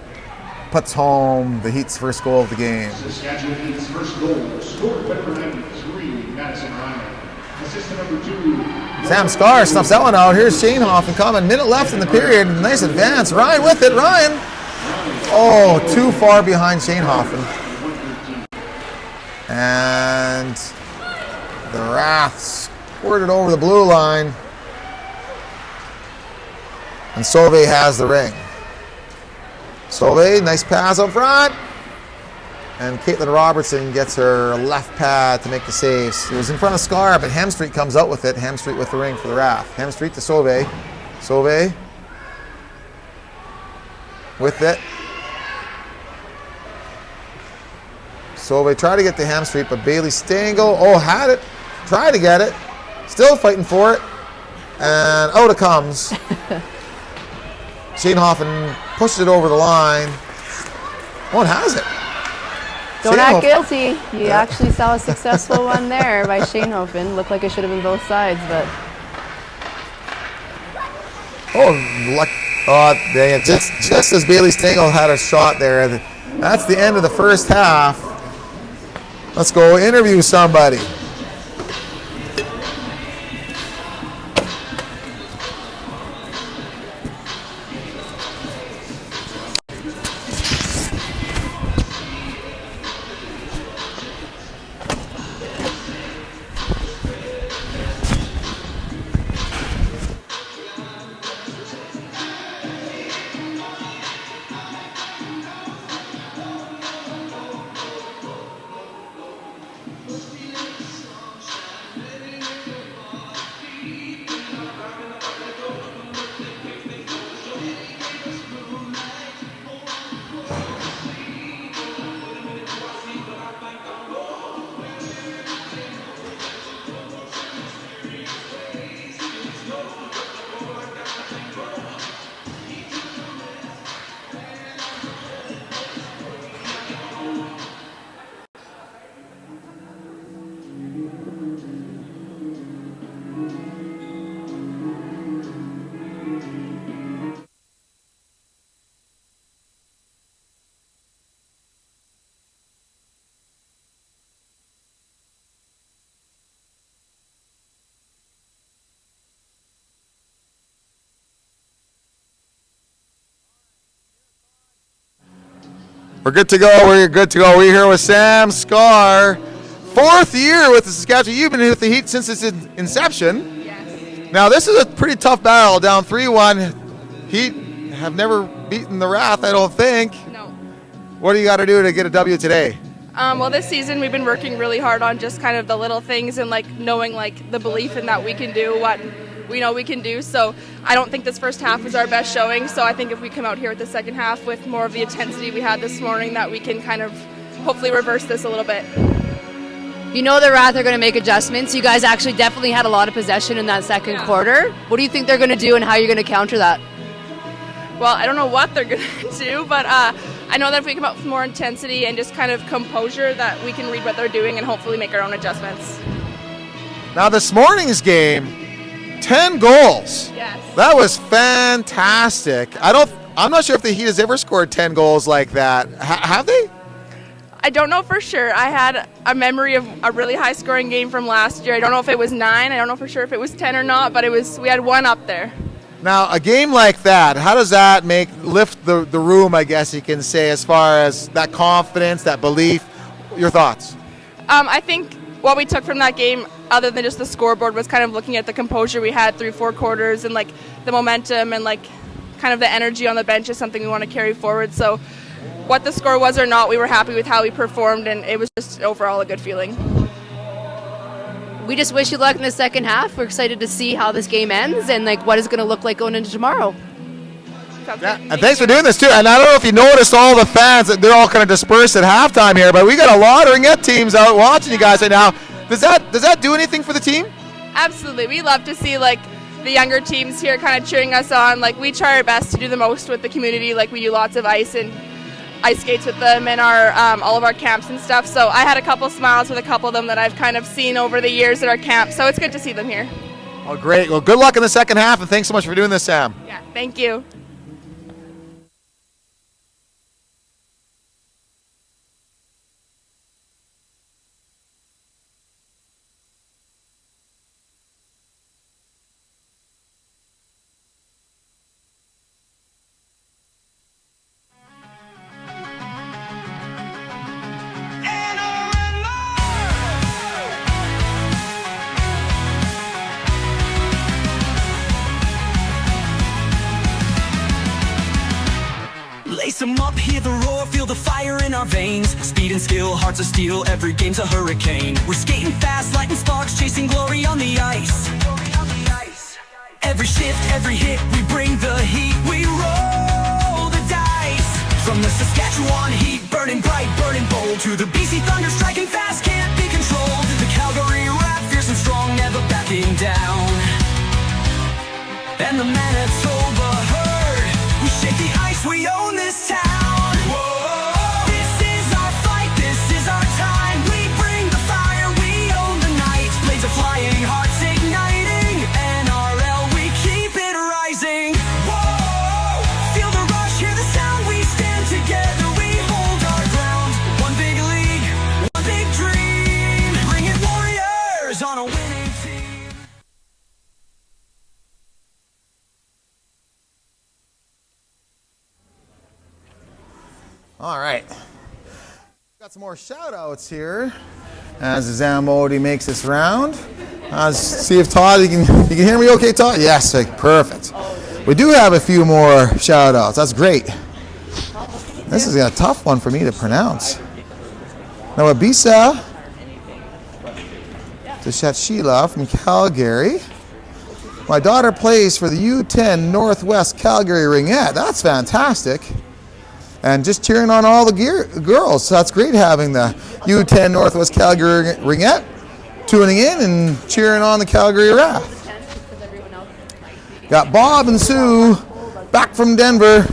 puts home the Heat's first goal of the game. Saskatchewan Heat's first goal, scored by number 93, Madison Ryan. Assistant number 2. Sam Scar snuffs that one out. Here's Shane Hoffen coming. Minute left in the period. Nice advance. Ryan with it. Ryan. Oh, too far behind Shane Hoffen. And The Wrath squirted over the blue line. And Sauvé has the ring. Sauvé, nice pass up front. And Caitlin Robertson gets her left pad to make the saves. It was in front of Scar, but Hemstreet comes out with it. Hemstreet with the ring for the Wrath. Hemstreet to Sauvé. Sauvé with it. Sauvé tried to get to Hemstreet, but Bailey Stengel, had it. Tried to get it. Still fighting for it. And out it comes. Schoenhofen pushed it over the line. Oh, it has it. Don't act guilty. You actually saw a successful one there by Schoenhofen. Looked like it should have been both sides, but... Dang it. Just as Bailey Stengel had a shot there. That's the end of the first half. Let's go interview somebody. We're good to go. We're good to go. We're here with Sam Scar. 4th year with the Saskatchewan. You've been with the Heat since its inception. Yes. Now, this is a pretty tough battle. Down 3-1. Heat have never beaten the Wrath, I don't think. No. What do you got to do to get a W today? Well, this season we've been working really hard on just kind of the little things and knowing the belief in that we can do what we know we can do. So I don't think this first half was our best showing. So I think if we come out here with the second half with more of the intensity we had this morning, that we can kind of hopefully reverse this a little bit. You know the Wrath are going to make adjustments. You guys actually definitely had a lot of possession in that second quarter. What do you think they're going to do and how you're going to counter that? Well, I don't know what they're going to do, but I know that if we come out with more intensity and just kind of composure, that we can read what they're doing and hopefully make our own adjustments. Now, this morning's game, 10 goals. Yes. That was fantastic. I'm not sure if the Heat has ever scored 10 goals like that. Have they? I don't know for sure. I had a memory of a really high-scoring game from last year. I don't know if it was 9. I don't know for sure if it was 10 or not, but we had one up there. Now, a game like that, how does that lift the room, I guess you can say, as far as that confidence, that belief? Your thoughts? I think what we took from that game, other than just the scoreboard, was kind of looking at the composure we had through 4 quarters and the momentum and kind of the energy on the bench is something we want to carry forward. So what the score was or not, we were happy with how we performed, and it was just overall a good feeling. We just wish you luck in the second half. We're excited to see how this game ends and what it's going to look like going into tomorrow. Yeah, and thanks for doing this too. And I don't know if you noticed all the fans, they're all kind of dispersed at halftime here, but we got a lot of Ringette teams out watching you guys right now. Does that do anything for the team? Absolutely. We love to see the younger teams here kind of cheering us on. We try our best to do the most with the community. We do lots of ice skates with them and all of our camps and stuff. So I had a couple smiles with a couple of them that I've kind of seen over the years at our camp. So it's good to see them here. Oh, great. Well, good luck in the second half, and thanks so much for doing this, Sam. Yeah, thank you. up, hear the roar, feel the fire in our veins. Speed and skill, hearts of steel, every game's a hurricane. We're skating fast, lighting sparks, chasing glory on the ice. Every shift, every hit, we bring the heat, we roll the dice. From the Saskatchewan heat, burning bright, burning bold, to the BC Thunder striking fast, can't be controlled. The Calgary RATH, fierce and strong, never backing down. And the Manitoba herd, we shake the ice, we own this town. Whoa, this is our fight, this is our time. We bring the fire, we own the night. Blades are flying, hearts igniting. NRL, we keep it rising. Whoa, feel the rush, hear the sound. We stand together, we hold our ground. One big league, one big dream. Bring it, Warriors, on a winning team. All right. Got some more shout outs here as the Zamboni makes this round. See if Todd, you can hear me okay, Todd? Yes, perfect. We do have a few more shout outs. That's great. This is a tough one for me to pronounce. Nawabisa Sheila from Calgary. My daughter plays for the U10 Northwest Calgary Ringette. That's fantastic. And just cheering on all the girls. So that's great having the U10 Northwest Calgary Ringette tuning in and cheering on the Calgary RATH. Got Bob and Sue back from Denver.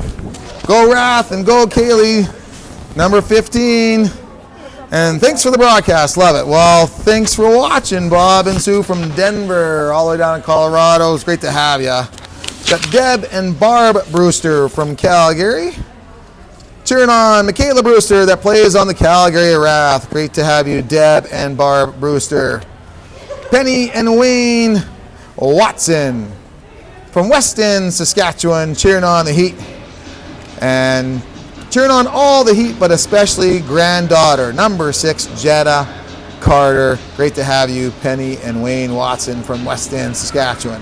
Go RATH and go Kaylee, number 15. And thanks for the broadcast. Love it. Well, thanks for watching, Bob and Sue from Denver, all the way down in Colorado. It's great to have you. Got Deb and Barb Brewster from Calgary. Cheering on Michaela Brewster that plays on the Calgary RATH. Great to have you, Deb and Barb Brewster. Penny and Wayne Watson from West End, Saskatchewan, cheering on the Heat. And cheering on all the Heat, but especially granddaughter, number 6, Jetta Carter. Great to have you, Penny and Wayne Watson from West End, Saskatchewan.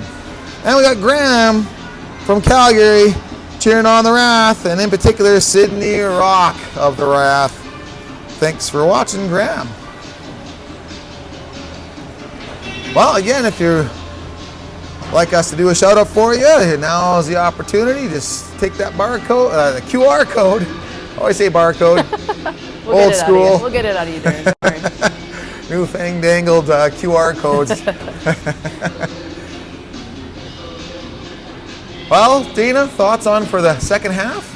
And we got Graham from Calgary, cheering on the RATH, and in particular, Sydney Rock of the RATH. Thanks for watching, Graham. Well, again, if you'd like us to do a shout out for you, now is the opportunity. Just take that barcode, the QR code. I always say barcode. Old school. We'll get it out of you, Darren. Don't worry. New fandangled QR codes. Well, Dina, thoughts on for the second half?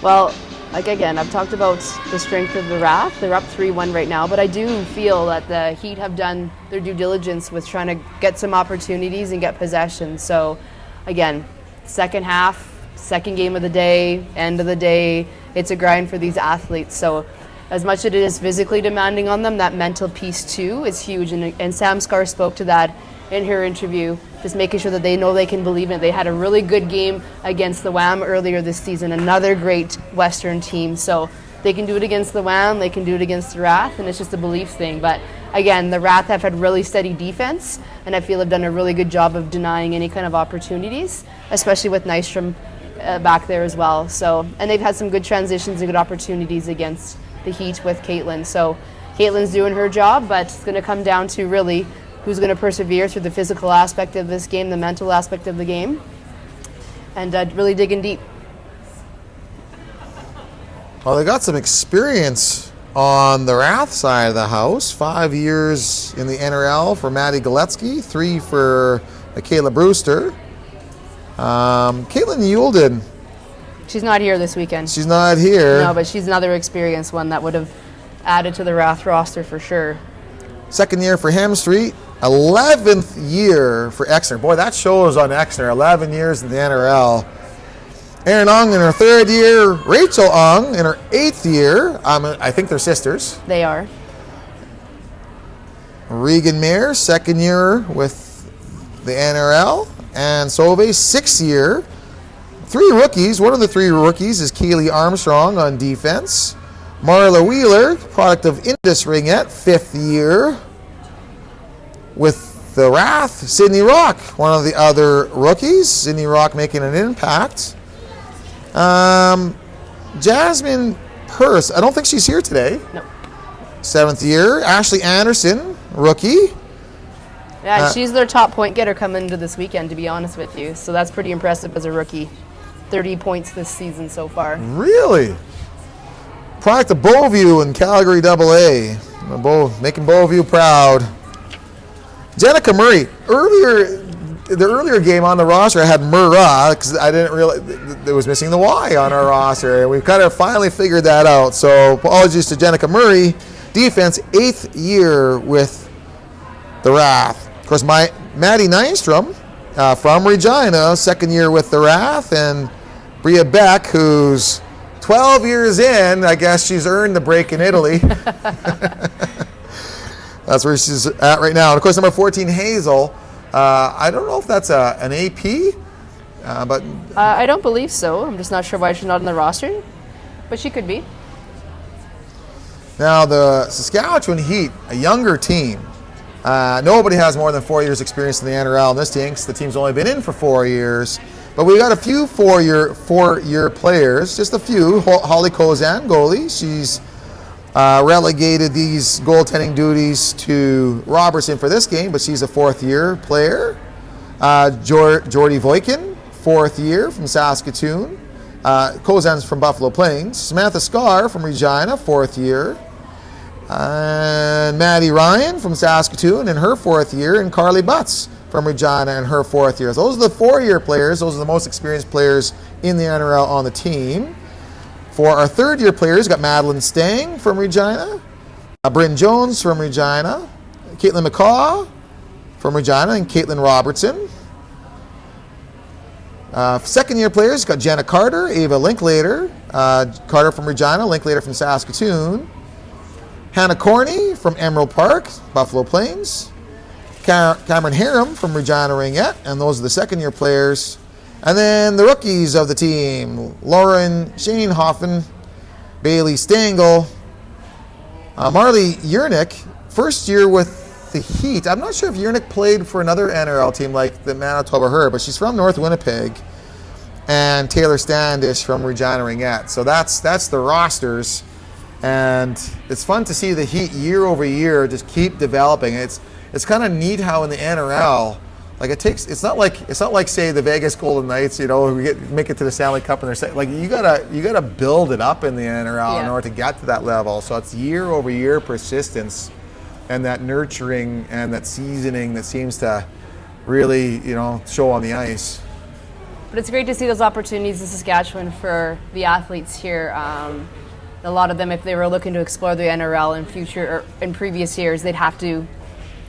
Well, like again, I've talked about the strength of the RATH. They're up 3-1 right now, but I do feel that the Heat have done their due diligence with trying to get some opportunities and get possession. So, again, second half, second game of the day, end of the day, it's a grind for these athletes. So, as much as it is physically demanding on them, that mental piece too is huge. And Sam Scar spoke to that in her interview, just making sure that they know they can believe in it. They had a really good game against the WAM earlier this season, another great Western team. So they can do it against the WAM, they can do it against the RATH, and it's just a belief thing. But again, the RATH have had really steady defense, and I feel have done a really good job of denying any kind of opportunities, especially with Nystrom back there as well. So, and they've had some good transitions and good opportunities against the Heat with Caitlin. So Caitlin's doing her job, but it's going to come down to really who's going to persevere through the physical aspect of this game, the mental aspect of the game, and really digging deep. Well, they got some experience on the RATH side of the house. 5 years in the NRL for Maddie Galetsky, 3 for Michaela Brewster. Caitlin Yulden. She's not here this weekend. She's not here. No, but she's another experienced one that would have added to the RATH roster for sure. Second year for Hem Street. 11th year for Exner. Boy, that shows on Exner. 11 years in the NRL. Erin Ong in her 3rd year. Rachel Ong in her 8th year. I think they're sisters. They are. Regan Mayer, 2nd year with the NRL. And Sauve, 6th year. 3 rookies. One of the 3 rookies is Kaylee Armstrong on defense. Marla Wheeler, product of Indus Ringette, 5th year. With the RATH, Sydney Rock, one of the other rookies. Sydney Rock making an impact. Jasmine Purse, I don't think she's here today. No. 7th year. Ashley Anderson, rookie. Yeah, she's their top point getter coming into this weekend, to be honest with you. So that's pretty impressive as a rookie. 30 points this season so far. Really? Product of Beauview in Calgary AA. Making Beauview proud. Jenica Murray. The earlier game on the roster, I had Murrah because I didn't realize it was missing the Y on our roster. And we've kind of finally figured that out. So apologies to Jenica Murray. Defense, 8th year with the RATH. Of course, Maddie Nystrom from Regina, 2nd year with the RATH. And Bria Beck, who's 12 years in, I guess she's earned the break in Italy. That's where she's at right now. And of course, number 14, Hazel. I don't know if that's an AP, but I don't believe so. I'm just not sure why she's not on the roster, but she could be. Now the Saskatchewan Heat, a younger team. Nobody has more than 4 years experience in the NRL in this team. The team's only been in for 4 years. But we got a few four-year players, just a few. Holly Kozan, goalie. She's relegated these goaltending duties to Robertson for this game, but she's a 4th-year player. Jordy Voikin, 4th year from Saskatoon. Kozan's from Buffalo Plains. Samantha Scar from Regina, 4th year. And Maddie Ryan from Saskatoon in her 4th year, and Carly Butts from Regina in her 4th year. So those are the 4-year players. Those are the most experienced players in the NRL on the team. For our 3rd-year players, we've got Madeline Stang from Regina, Bryn Jones from Regina, Caitlin McCaw from Regina, and Caitlin Robertson. 2nd-year players, got Jenna Carter, Ava Linklater, Carter from Regina, Linklater from Saskatoon, Hannah Corney from Emerald Park, Buffalo Plains, Cameron Harum from Regina Ringette, and those are the 2nd-year players. And then the rookies of the team, Lauren Shane Hoffen, Bailey Stengel, Marley Yernick, 1st year with the Heat. I'm not sure if Yernick played for another NRL team like the Manitoba Her, but she's from North Winnipeg. And Taylor Standish from Regina Ringette. So that's the rosters. And it's fun to see the Heat year over year just keep developing. It's kind of neat how in the NRL, like it's not like say the Vegas Golden Knights, make it to the Stanley Cup and they're like you gotta build it up in the NRL in order to get to that level. So it's year over year persistence and that nurturing and that seasoning that seems to really show on the ice. But it's great to see those opportunities in Saskatchewan for the athletes here. A lot of them, if they were looking to explore the NRL in previous years, they'd have to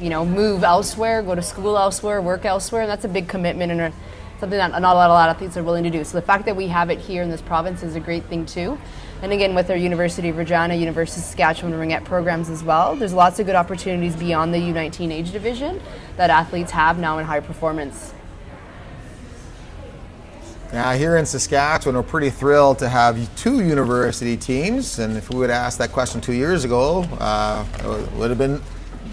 move elsewhere, go to school elsewhere, work elsewhere, and that's a big commitment and something that not a lot of athletes are willing to do. So the fact that we have it here in this province is a great thing too. And again, with our University of Regina, University of Saskatchewan Ringette programs as well, there's lots of good opportunities beyond the U19 age division that athletes have now in high performance. Now here in Saskatchewan, we're pretty thrilled to have 2 university teams, and if we would have asked that question 2 years ago, it would have been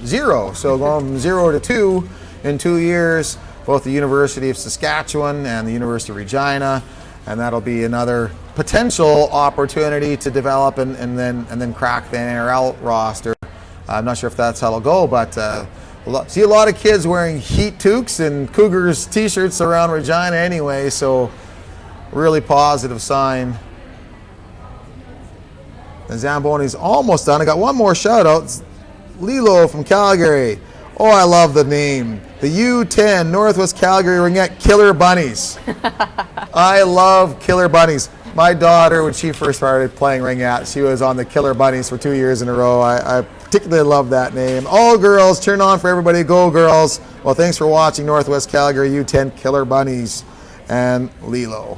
0. So going from 0 to 2 in 2 years, both the University of Saskatchewan and the University of Regina, and that'll be another potential opportunity to develop and then crack the NRL roster. I'm not sure if that's how it'll go, but see a lot of kids wearing Heat toques and Cougars t-shirts around Regina anyway, so really positive sign. The Zamboni's almost done. I got one more shout out. It's Lilo from Calgary. Oh, I love the name. The U10 Northwest Calgary Ringette Killer Bunnies. I love Killer Bunnies. My daughter, when she first started playing Ringette, she was on the Killer Bunnies for 2 years in a row. I particularly love that name. All girls, turn on for everybody. Go girls. Well, thanks for watching Northwest Calgary U10 Killer Bunnies and Lilo.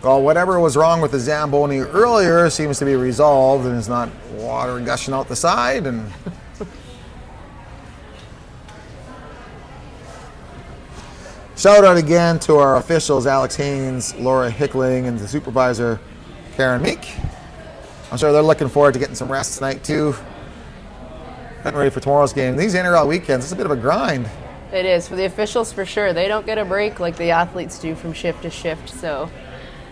Well, whatever was wrong with the Zamboni earlier seems to be resolved and is not water gushing out the side. And shout out again to our officials, Alex Haynes, Laura Hickling, and the supervisor, Karen Meek. I'm sure they're looking forward to getting some rest tonight too. Getting ready for tomorrow's game. These NRL weekends, it's a bit of a grind. It is. For the officials, for sure. They don't get a break like the athletes do from shift to shift. So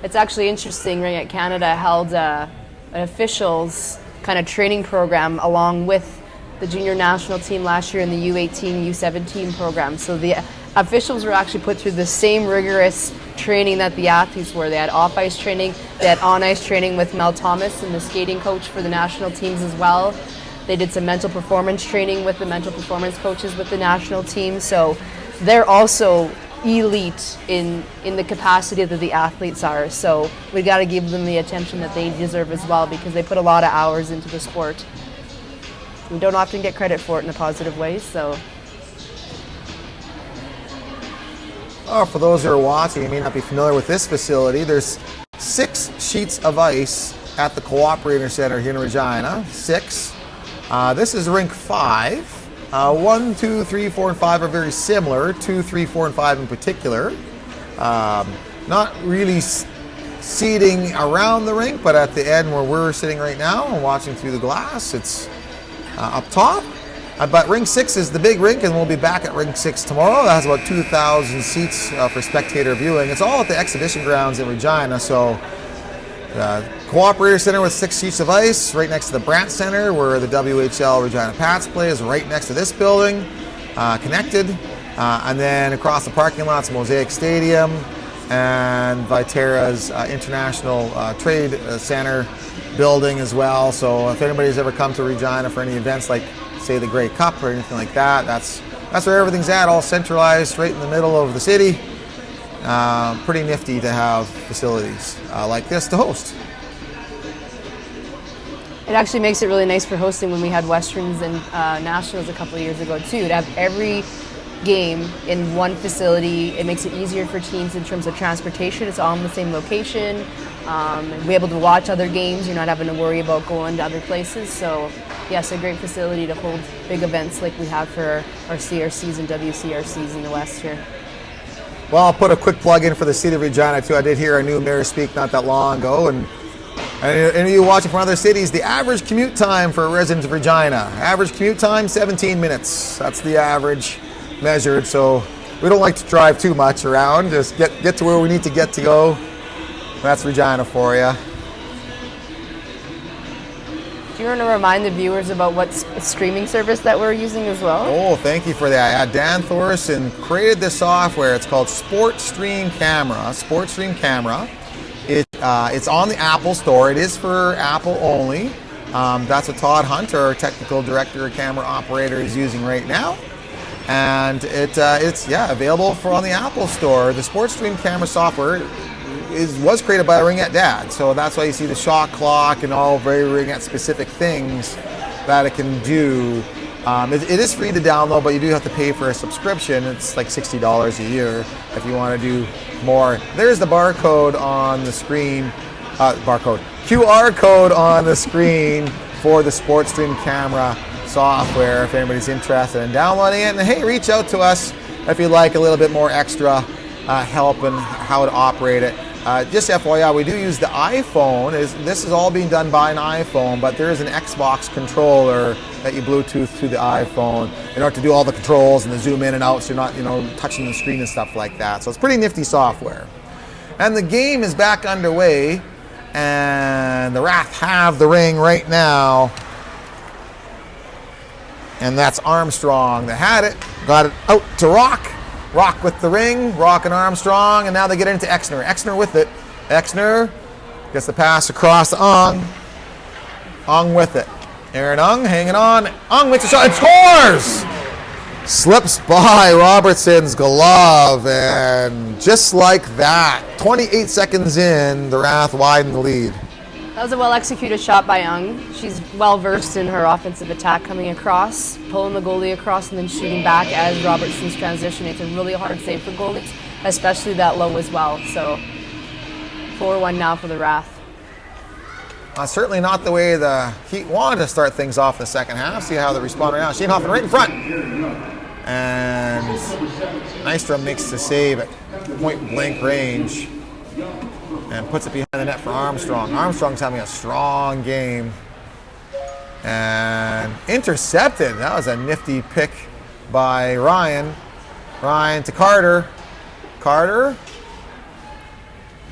it's actually interesting. Ring at Canada held an officials kind of training program along with the junior national team last year in the U18, U17 program. So the officials were actually put through the same rigorous training that the athletes were. They had off-ice training. They had on-ice training with Mel Thomas and the skating coach for the national teams as well. They did some mental performance training with the mental performance coaches with the national team. So they're also elite in the capacity that the athletes are. So we got to give them the attention that they deserve as well, because they put a lot of hours into the sport. We don't often get credit for it in a positive way. So. For those who are watching, you may not be familiar with this facility. There's 6 sheets of ice at the Cooperator Center here in Regina. 6. This is rink 5. 1, 2, 3, 4, and 5 are very similar. 2, 3, 4, and 5 in particular. Not really seating around the rink, but at the end where we're sitting right now and watching through the glass, it's up top. But Rink 6 is the big rink, and we'll be back at Rink 6 tomorrow. That has about 2,000 seats for spectator viewing. It's all at the exhibition grounds in Regina. So Cooperator Center with 6 sheets of ice right next to the Brandt Center, where the WHL Regina Pats play, is right next to this building, connected. And then across the parking lots, Mosaic Stadium and Viterra's International Trade Center building as well. So if anybody's ever come to Regina for any events like, say, the Grey Cup or anything like that, that's where everything's at, all centralized right in the middle of the city. Pretty nifty to have facilities like this to host. It actually makes it really nice for hosting when we had Westerns and Nationals a couple of years ago too. To have every game in one facility, it makes it easier for teams in terms of transportation. It's all in the same location. Be able to watch other games. You're not having to worry about going to other places. So yes, a great facility to hold big events like we have for our CRCs and WCRCs in the West here. Well, I'll put a quick plug in for the City of Regina too. I did hear our new mayor speak not that long ago, and any of you watching from other cities, the average commute time for a resident of Regina, average commute time 17 minutes. That's the average measured. So we don't like to drive too much around. Just get to where we need to get to go. That's Regina for you. Do you want to remind the viewers about what streaming service that we're using as well? Oh, thank you for that. Yeah, Dan Thorson created this software. It's called SportStream Camera. SportStream Camera. It's on the Apple Store. It is for Apple only. That's what Todd Hunt, our technical director, camera operator, is using right now. And it's available on the Apple Store. The SportStream Camera software was created by Ringette Dad, so that's why you see the shot clock and all very Ringette specific things that it can do. It is free to download, but you do have to pay for a subscription. It's like $60 a year if you want to do more. There's the barcode on the screen, QR code on the screen for the SportStream Camera software if anybody's interested in downloading it. And hey, reach out to us if you'd like a little bit more extra help in how to operate it. Just FYI, we do use the iPhone. This is all being done by an iPhone, but there is an Xbox controller that you Bluetooth to the iPhone in order to do all the controls and the zoom in and out, so you're not, touching the screen and stuff like that. So it's pretty nifty software. And the game is back underway, and the RATH have the ring right now. And that's Armstrong that had it, got it out to Rock. Rock with the ring, Rock and Armstrong, and now they get into Exner. Exner with it. Exner gets the pass across to Ong. Ong with it. Aaron Ong hanging on. Ong makes a shot and scores! Slips by Robertson's glove, and just like that, 28 seconds in, the RATH widen the lead. That was a well-executed shot by Young. She's well-versed in her offensive attack, coming across, pulling the goalie across, and then shooting back as Robertson's transitioning. It's a really hard save for goalies, especially that low as well. So 4-1 now for the RATH. Certainly not the way the Heat wanted to start things off in the second half. See how they respond right now. Schoenhofen right in front. And Nystrom makes the save at point-blank range and puts it behind the net for Armstrong. Armstrong's having a strong game. And intercepted. That was a nifty pick by Ryan. Ryan to Carter. Carter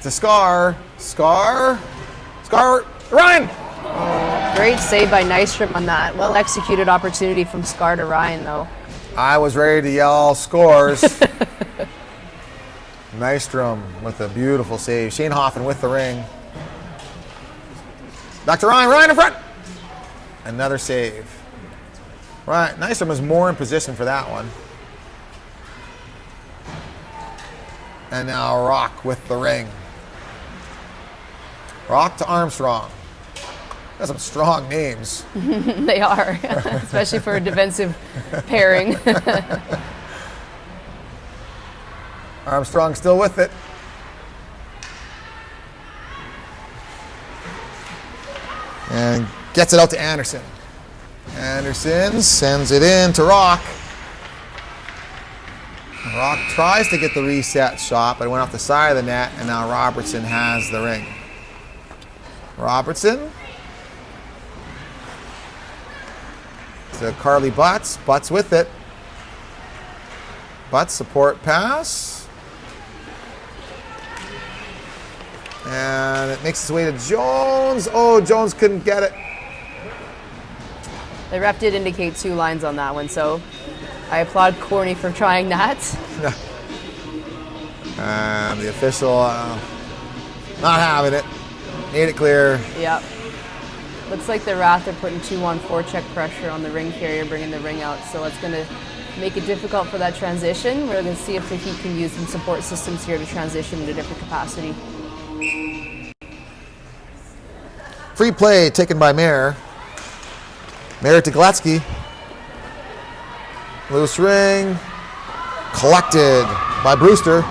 to Scar. Scar. Ryan! Great save by Nystrom on that. Well executed opportunity from Scar to Ryan, though. I was ready to yell scores. Nystrom with a beautiful save. Shane Hoffman with the ring. Back to Ryan. Ryan in front. Another save. Right, Nystrom is more in position for that one. And now Rock with the ring. Rock to Armstrong. Got some strong names. They are, especially for a defensive pairing. Armstrong still with it. And gets it out to Anderson. Anderson sends it in to Rock. Rock tries to get the reset shot, but it went off the side of the net, and now Robertson has the ring. Robertson to Carly Butts. Butts with it. Butts support pass. And it makes its way to Jones. Oh, Jones couldn't get it. The ref did indicate 2 lines on that one, so I applaud Corny for trying that. And the official not having it. Made it clear. Yep. Looks like the RATH are putting 2-on forecheck pressure on the ring carrier, bringing the ring out, so it's going to make it difficult for that transition. We're going to see if the Heat can use some support systems here to transition into different capacity. Free play taken by Mayer. Mayer to Gillespie. Loose ring. Collected by Brewster.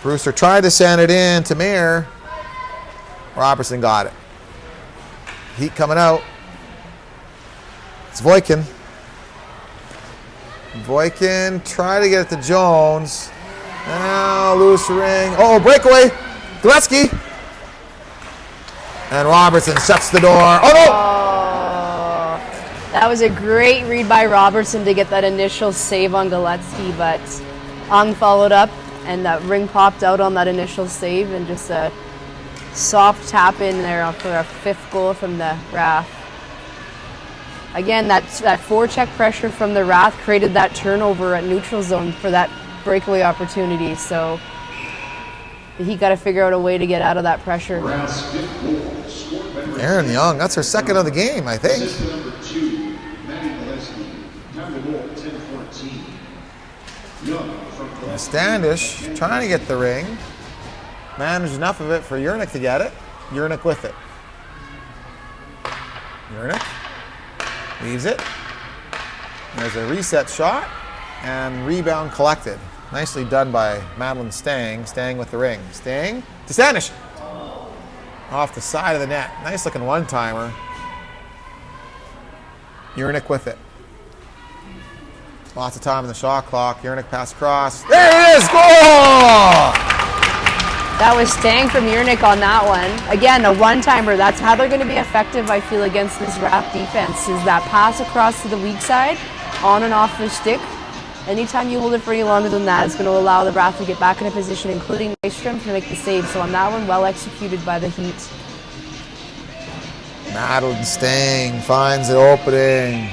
Brewster tried to send it in to Mayer. Robertson got it. Heat coming out. It's Voikin. Voikin tried to get it to Jones. Now loose ring. Oh, breakaway. Gillespie. And Robertson shuts the door. Oh, no! That was a great read by Robertson to get that initial save on Gillespie, but followed up, and that ring popped out on that initial save, and just a soft tap in there for a 5th goal from the RATH. Again, that forecheck pressure from the RATH created that turnover at neutral zone for that breakaway opportunity, so he got to figure out a way to get out of that pressure. Aaron Young, that's her 2nd of the game, I think. Standish trying to get the ring. Managed enough of it for Yernick to get it. Yernick with it. Yernick leaves it. There's a reset shot and rebound collected. Nicely done by Madeline Stang. Stang with the ring. Stang to Standish. Off the side of the net. Nice looking one-timer. Yernick with it. Lots of time in the shot clock. Yernick pass across. There it is! Goal! That was Stang from Yernick on that one. Again, a one-timer. That's how they're going to be effective, I feel, against this RATH defense, is that pass across to the weak side, on and off the stick. Anytime you hold it for any longer than that, it's going to allow the RATH to get back in a position, including Nystrom, to make the save. So on that one, well executed by the Heat. Madeline Stang finds the opening.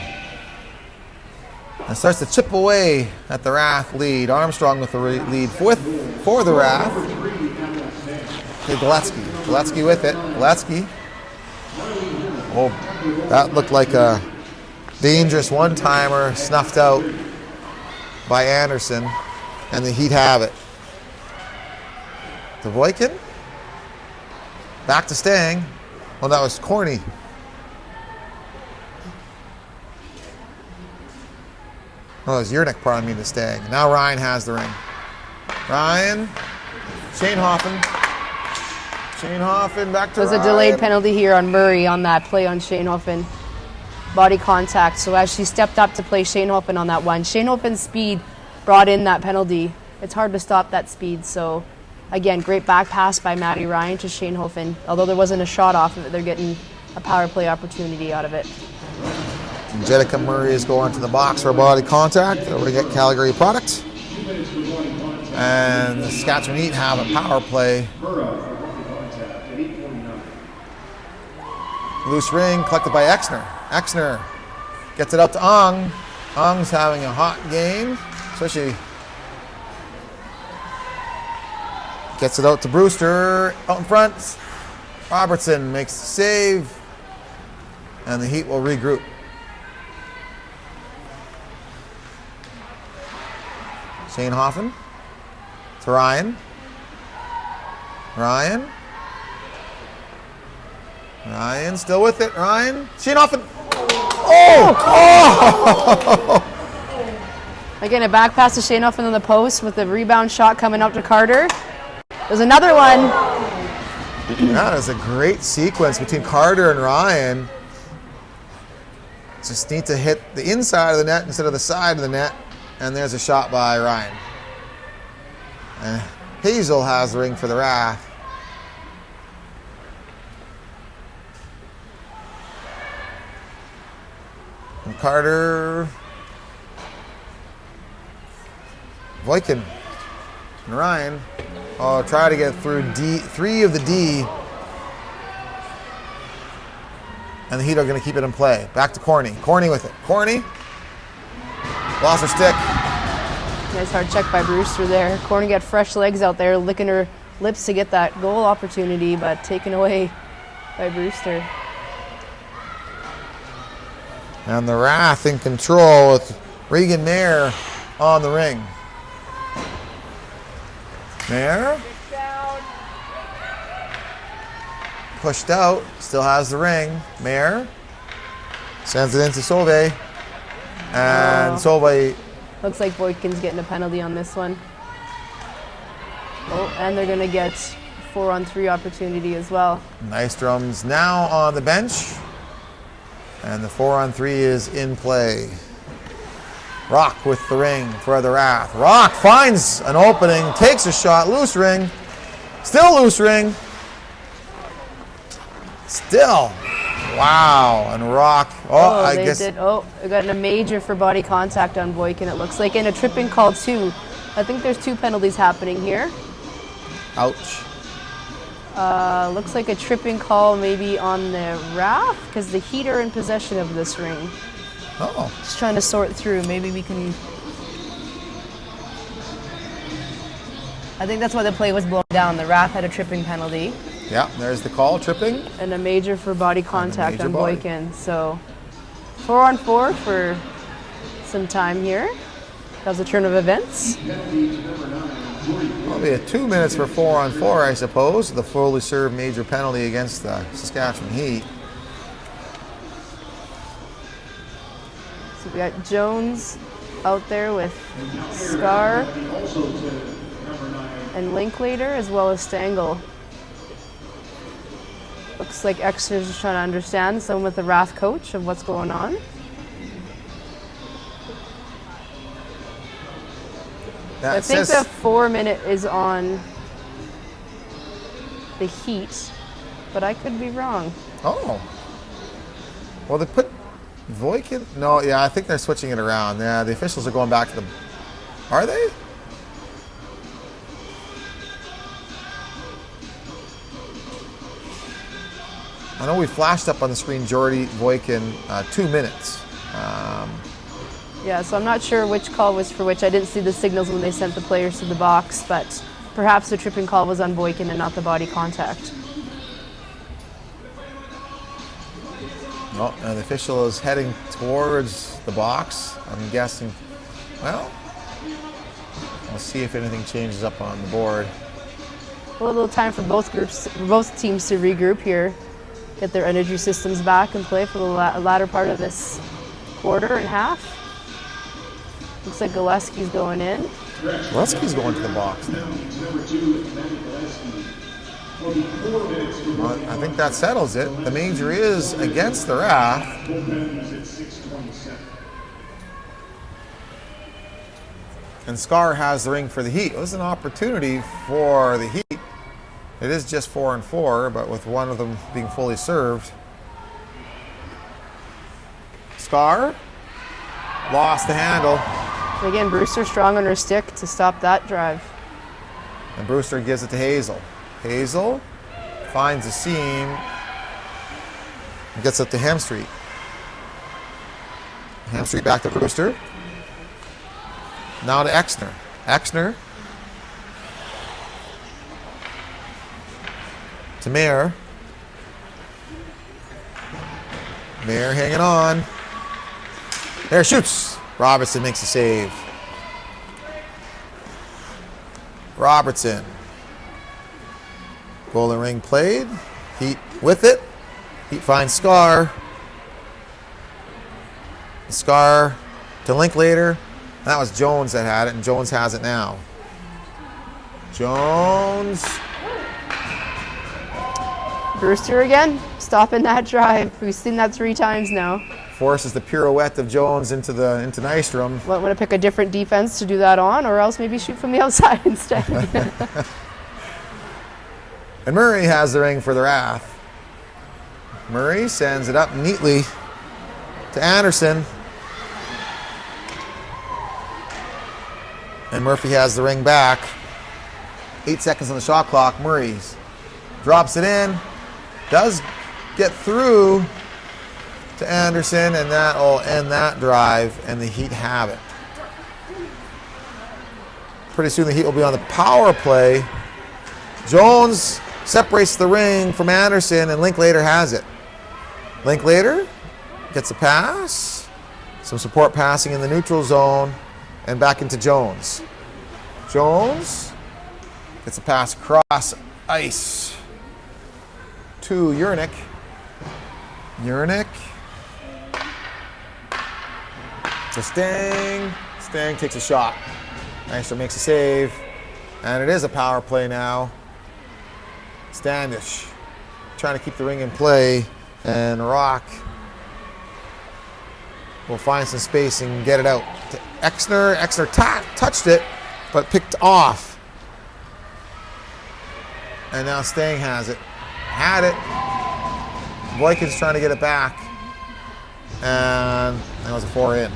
And starts to chip away at the RATH lead. Armstrong with the lead for the RATH. To Gillespie. Gillespie with it. Gillespie. Oh, that looked like a dangerous one-timer snuffed out by Anderson. And the Heat have it. To Voikin. Back to Stang. Well, that was Corny. Oh, it was Yernick, pardon me, to Stang. Now Ryan has the ring. Ryan. Shane Hoffman. Shane Hoffman back to Ryan. There's a delayed penalty here on Murray on that play on Shane Hoffman. Body contact. So as she stepped up to play Shane Hoffman on that one, Shane Hoffman's speed brought in that penalty. It's hard to stop that speed. So again, great back pass by Maddie Ryan to Shane Hoffman. Although there wasn't a shot off of it, they're getting a power play opportunity out of it. Angelica Murray is going to the box for body contact. We get Calgary product. And the Saskatchewan Heat have a power play. Loose ring collected by Exner. Exner gets it up to Ong. Ong's having a hot game, especially gets it out to Brewster. Out in front, Robertson makes the save, and the Heat will regroup. Shane Hoffman to Ryan. Ryan still with it. Ryan. Shane Hoffman. Oh! Again, a back pass to Shane Hoffman on the post with the rebound shot coming up to Carter. There's another one. That is a great sequence between Carter and Ryan. Just need to hit the inside of the net instead of the side of the net. And there's a shot by Ryan. And Hazel has the ring for the RATH. And Carter, Voikin, and Ryan. Oh, try to get through D, 3 of the D. And the Heat are going to keep it in play. Back to Corny. Corny with it. Corny. Lost her stick. Nice hard check by Brewster there. Corny got fresh legs out there, licking her lips to get that goal opportunity, but taken away by Brewster. And the RATH in control with Regan Mayer on the ring. Mayer. Pushed out, still has the ring. Mayer sends it into Sauvé. And Sauvé. Looks like Voikin's getting a penalty on this one. Oh, and they're going to get 4-on-3 opportunity as well. Nystrom's now on the bench. And the 4-on-3 is in play. Rock with the ring for the RATH. Rock finds an opening, takes a shot, loose ring. Still loose ring. Still. Wow. And Rock. I got a major for body contact on Voikin, it looks like, and a tripping call too. I think there's 2 penalties happening here. Ouch. Looks like a tripping call maybe on the RATH because the Heat are in possession of this ring. Oh. Just trying to sort through. Maybe we can. I think that's why the play was blown down. The RATH had a tripping penalty. Yeah, there's the call, tripping. And a major for body contact on Voikin. So 4-on-4 for some time here. That was a turn of events. Probably 2 minutes for 4-on-4, I suppose. The fully served major penalty against the Saskatchewan Heat. So we got Jones out there with Scar and Linklater as well as Stengel. Looks like Exner's just trying to understand, someone with the RATH coach, of what's going on. I think the 4-minute is on the Heat, but I could be wrong. Oh. Well, they put Voikin. No, yeah, I think they're switching it around. Yeah, the officials are going back to the. Are they? I know we flashed up on the screen Jordy Voikin 2 minutes. Yeah, so I'm not sure which call was for which. I didn't see the signals when they sent the players to the box, but perhaps the tripping call was on Voikin and not the body contact. Oh, and the official is heading towards the box. I'm guessing. Well, we'll see if anything changes up on the board. A little time for both teams to regroup here, get their energy systems back and play for the latter part of this quarter and half. Looks like Gillespie's going in. Gillespie's going to the box now. Well, I think that settles it. The major is against the RATH. And Scar has the ring for the Heat. It was an opportunity for the Heat. It is just 4-on-4, but with one of them being fully served. Scar lost the handle. Again, Brewster strong on her stick to stop that drive. And Brewster gives it to Hazel. Hazel finds the seam and gets up to Hemstreet. Hemstreet back to Brewster. Now to Exner. Exner to Mayer. Mayer hanging on. There, shoots. Robertson makes a save. Robertson. Golden ring played. Heat with it. Heat finds Scar. Scar to Linklater. That was Jones that had it, and Jones has it now. Jones. Brewster again, stopping that drive. We've seen that 3 times now. Forces the pirouette of Jones into Nystrom. Want to pick a different defense to do that on, or else maybe shoot from the outside instead. And Murray has the ring for the Wrath. Murray sends it up neatly to Anderson. And Murphy has the ring back. 8 seconds on the shot clock. Murray drops it in. Does get through to Anderson, and that will end that drive, and the Heat have it. Pretty soon the Heat will be on the power play. Jones separates the ring from Anderson, and Linklater has it. Linklater gets a pass. Some support passing in the neutral zone, and back into Jones. Jones gets a pass across ice to Yernick. Yernick to Stang. Stang takes a shot. Nystrom makes a save. And it is a power play now. Standish trying to keep the ring in play. And Rock will find some space and get it out to Exner. Exner touched it, but picked off. And now Stang has it. Had it. Boykin's trying to get it back. And that was a 4-in.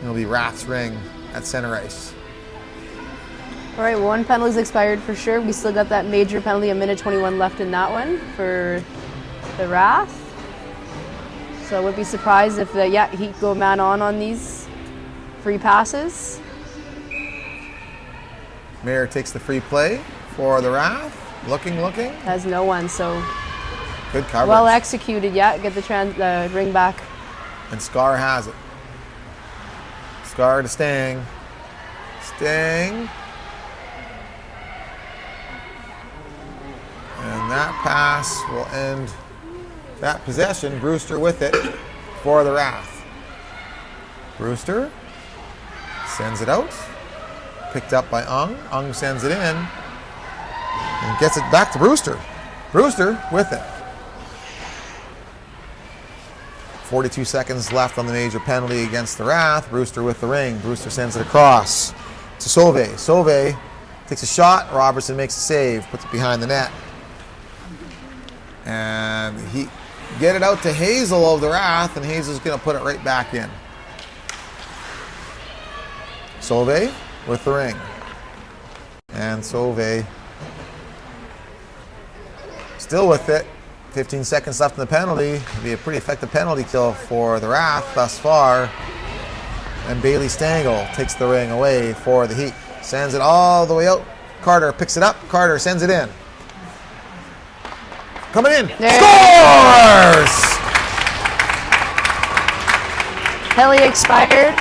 It'll be Rath's ring at center ice. All right, 1 penalty's expired for sure. We still got that major penalty, 1:21 left in that one for the Wrath. So I would be surprised if the Heat go man on these free passes. Mayer takes the free play for the Wrath. Looking. Has no one, so good coverage. well executed. Get the ring back. And Scar has it. Scar to Stang. Stang. And that pass will end that possession. Brewster with it for the Wrath. Brewster sends it out. Picked up by Ung. Ung sends it in. And gets it back to Brewster. Brewster with it. 42 seconds left on the major penalty against the Wrath. Brewster with the ring. Brewster sends it across to Sauvé. Sauvé takes a shot. Robertson makes a save. Puts it behind the net. And he get it out to Hazel of the Wrath, and Hazel's going to put it right back in. Sauvé with the ring. And Sauvé still with it. 15 seconds left in the penalty. It'll be a pretty effective penalty kill for the Wrath thus far. And Bailey Stengel takes the ring away for the Heat. Sends it all the way out. Carter picks it up. Carter sends it in. Coming in. Scores! Penalty expired.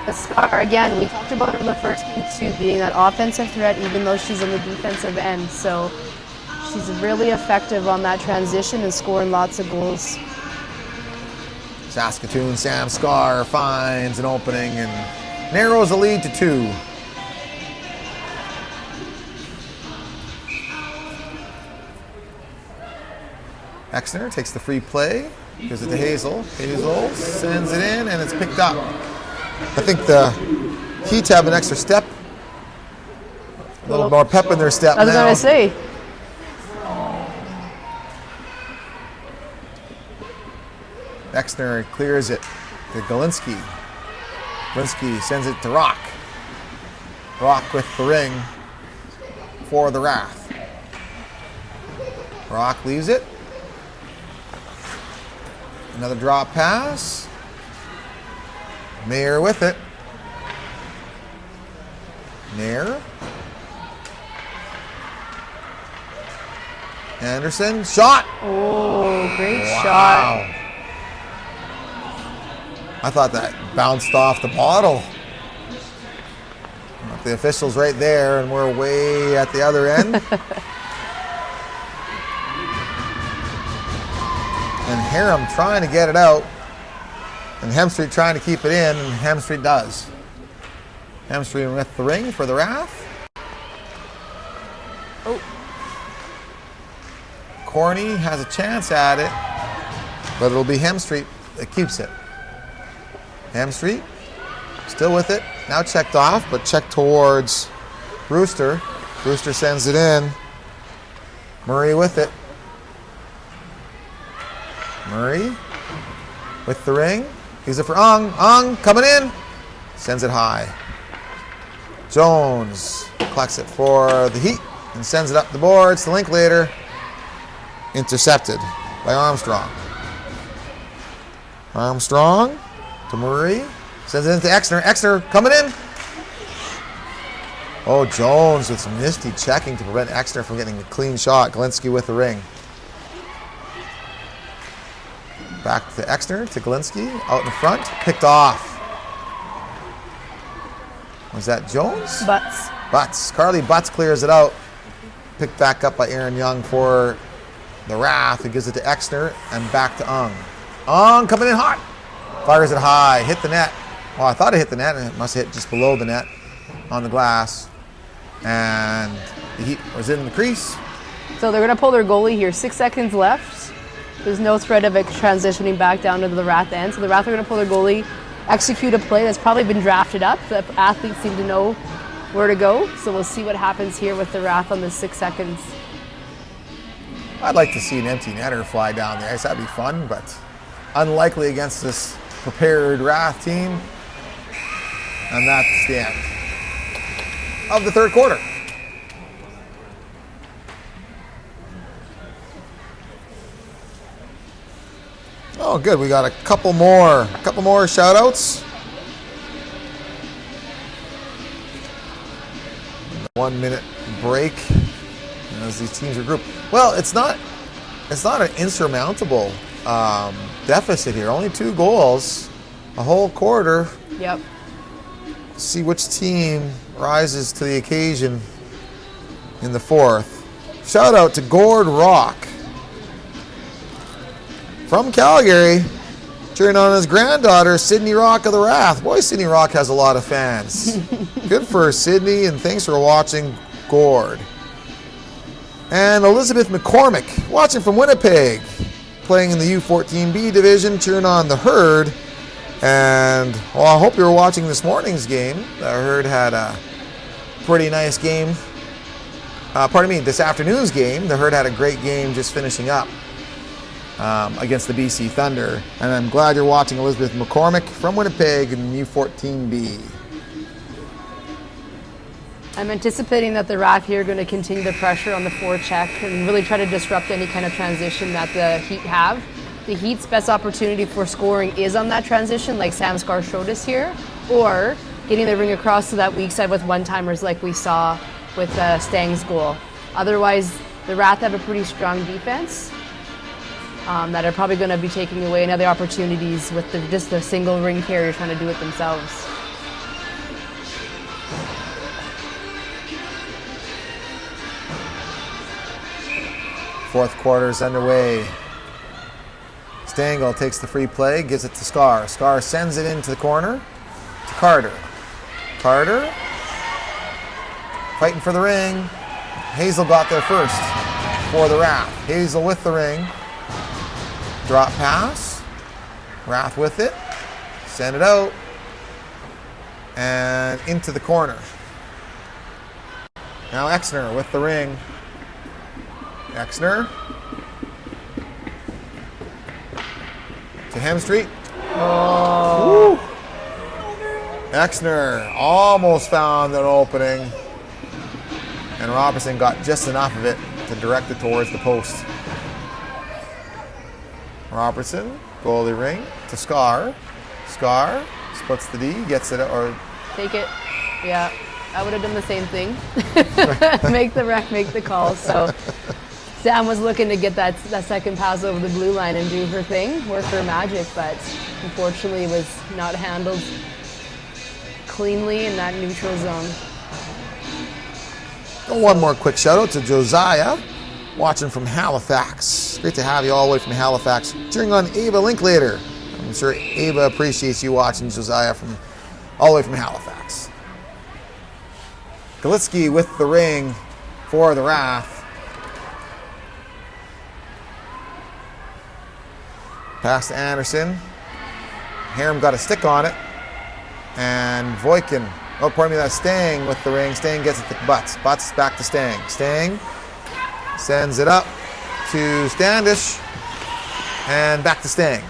The Scar, again, we talked about her in the first game too, being that offensive threat even though she's on the defensive end. So she's really effective on that transition and scoring lots of goals. Saskatoon Sam Scar finds an opening and narrows the lead to 2. Exner takes the free play, gives it to Hazel. Hazel sends it in, and it's picked up. I think the Heat have an extra step, a little more pep in their step now. I was going to say. Exner clears it to Galinsky. Galinsky sends it to Rock. Rock with the ring for the Wrath. Rock leaves it. Another drop pass. Mayer with it. Mayer. Anderson, shot. Oh, great shot. I thought that bounced off the bottle. The official's right there, and we're way at the other end. And Harum trying to get it out, and Hemstreet trying to keep it in, and Hemstreet does. Hemstreet with the ring for the Wrath. Oh. Corney has a chance at it, but it'll be Hemstreet that keeps it. Hemstreet still with it. Now checked off, but checked towards Brewster. Brewster sends it in. Murray with it. Murray with the ring. He's it for Ong. Ong coming in. Sends it high. Jones collects it for the Heat and sends it up the boards to Linklater. Intercepted by Armstrong. Armstrong to Murray. Sends it into Exner. Exner coming in. Oh, Jones with some nifty checking to prevent Exner from getting a clean shot. Galinsky with the ring. Back to Exner, to Galinsky. Out in front. Picked off. Was that Jones? Butts. Butts. Carly Butts clears it out. Picked back up by Aaron Young for the Wrath, who gives it to Exner and back to Ung. Ung coming in hot. Fires it high. Hit the net. Well, I thought it hit the net, and it must have hit just below the net on the glass. And the Heat was in the crease. So they're going to pull their goalie here. 6 seconds left. There's no threat of it transitioning back down to the Wrath end. So the Wrath are going to pull their goalie, execute a play that's probably been drafted up. The athletes seem to know where to go. So we'll see what happens here with the Wrath on the 6 seconds. I'd like to see an empty netter fly down the ice. That'd be fun, but unlikely against this prepared Wrath team. And that's the end of the third quarter. Oh, good. We got a couple more shout outs. 1 minute break as these teams are grouped. Well, it's not an insurmountable deficit here. Only 2 goals, a whole quarter. Yep. See which team rises to the occasion in the fourth. Shout out to Gord Rock from Calgary, cheering on his granddaughter, Sydney Rock of the Wrath. Boy, Sydney Rock has a lot of fans. Good for Sydney, and thanks for watching, Gord. And Elizabeth McCormick, watching from Winnipeg, playing in the U14B division, cheering on the Herd. And, well, I hope you were watching this morning's game. The Herd had a pretty nice game. This afternoon's game. The Herd had a great game just finishing up against the BC Thunder. And I'm glad you're watching Elizabeth McCormick from Winnipeg in U14B. I'm anticipating that the Wrath here are going to continue the pressure on the forecheck and really try to disrupt any kind of transition that the Heat have. The Heat's best opportunity for scoring is on that transition, like Sam Scar showed us here, or getting the ring across to that weak side with one-timers like we saw with Stang's goal. Otherwise, the Wrath have a pretty strong defense that are probably going to be taking away any other opportunities with just the single ring carrier trying to do it themselves. Fourth quarter's underway. Stengel takes the free play, gives it to Scar. Scar sends it into the corner to Carter. Carter fighting for the ring. Hazel got there first for the Wrath. Hazel with the ring. Drop pass. Wrath with it. Send it out. And into the corner. Now Exner with the ring. Exner. to Hemstreet. Oh. Exner almost found an opening. And Robertson got just enough of it to direct it towards the post. Robertson, goalie ring to Scar. Scar splits the D, gets it, or... Take it. Yeah, I would have done the same thing. Make the rec, make the call. So Sam was looking to get that second pass over the blue line and do her thing, work her magic, but unfortunately it was not handled cleanly in that neutral zone. One more quick shout out to Josiah, watching from Halifax. Great to have you all the way from Halifax. Cheering on Ava Linklater. I'm sure Ava appreciates you watching, Josiah, from all the way from Halifax. Galitsky with the ring for the RATH. Pass to Anderson. Harem got a stick on it. And Voikin, oh, pardon me, that's Stang with the ring. Stang gets it to Butts. Butts back to Stang. Stang sends it up to Standish. And back to Stang.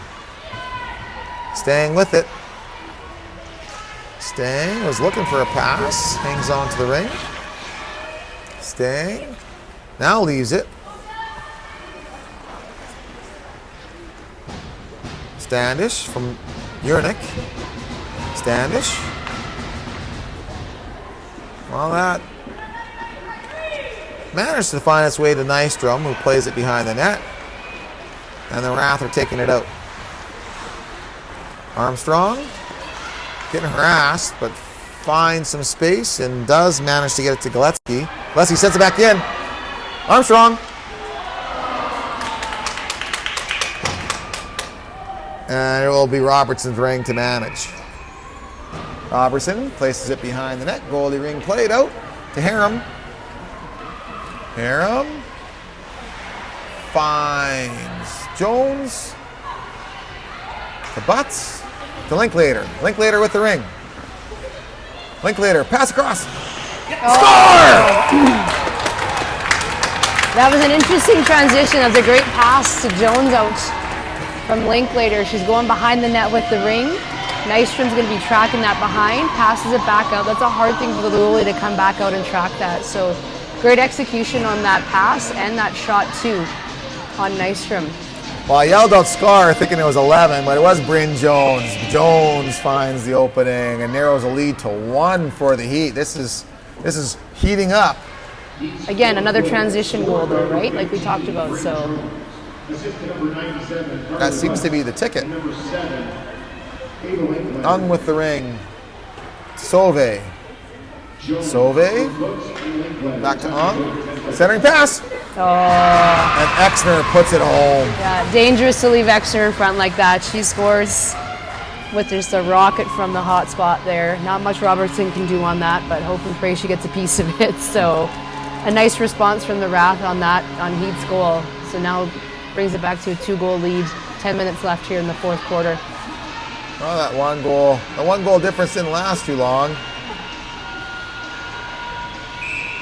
Stang with it. Stang was looking for a pass. Hangs on to the ring. Stang now leaves it. Standish from Urnick. Standish. Well, that managed to find its way to Nystrom, who plays it behind the net. And the RATH are taking it out. Armstrong getting harassed, but finds some space and does manage to get it to Galetsky. Galetsky sends it back in. Armstrong. And it will be Robertson's ring to manage. Robertson places it behind the net. Goalie ring played out to Harem. Harem finds Jones to Butts to Linklater. Linklater with the ring. Linklater, pass across. Score! That was an interesting transition. That was a great pass to Jones out from Linklater. She's going behind the net with the ring. Nystrom's going to be tracking that behind, passes it back out. That's a hard thing for the goalie to come back out and track that. So great execution on that pass and that shot too on Nystrom. Well, I yelled out Scar thinking it was 11, but it was Bryn Jones. Jones finds the opening and narrows a lead to 1 for the Heat. This is heating up. Again, another transition goal though, right? Like we talked about, so. That seems to be the ticket. Ung with the ring. Sauve. Sauve. Back to Ung. Centering pass. Oh. And Exner puts it home. Yeah, dangerous to leave Exner in front like that. She scores with just a rocket from the hot spot there. Not much Robertson can do on that, but hope and pray she gets a piece of it. So a nice response from the RATH on that, on Heat's goal. So now brings it back to a 2-goal lead. 10 minutes left here in the fourth quarter. Well, that one goal difference didn't last too long.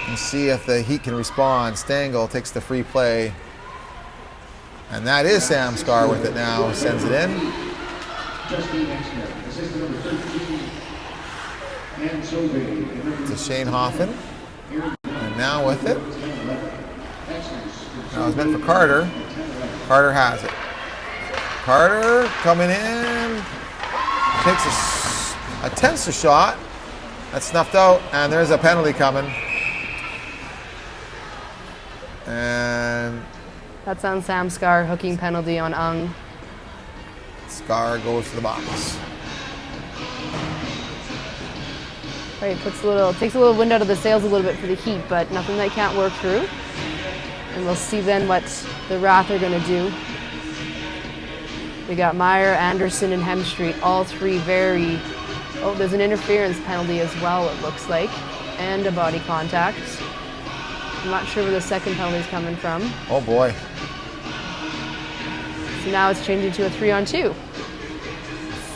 Let's see if the Heat can respond. Stengel takes the free play. And that is Sam Scar with it now. Sends it in. To Shane Hoffman. And now with it. Now it's meant for Carter. Carter has it. Carter coming in. Attempts a shot. That's snuffed out. And there's a penalty coming. And that's on Sam Scar, hooking penalty on Ung. Scar goes to the box. Right, takes a little wind out of the sails a little bit for the Heat, but nothing they can't work through. And we'll see then what the RATH are going to do. We got Meyer, Anderson, and Hemstreet, all three very... Oh, there's an interference penalty as well, it looks like, and a body contact. I'm not sure where the second penalty is coming from. Oh boy. So now it's changing to a 3-on-2.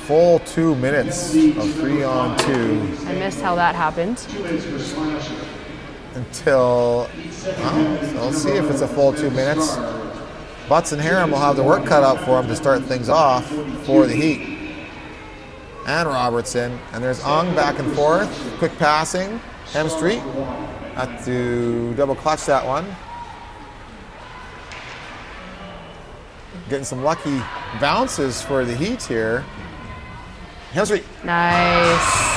Full 2 minutes of 3-on-2. I missed how that happened. Until, so let's see if it's a full 2 minutes. Butts and Harem will have the work cut out for them to start things off for the Heat. And Robertson. And there's Ung back and forth. Quick passing. Hemstreet. Have to double clutch that one. Getting some lucky bounces for the Heat here. Hemstreet. Nice.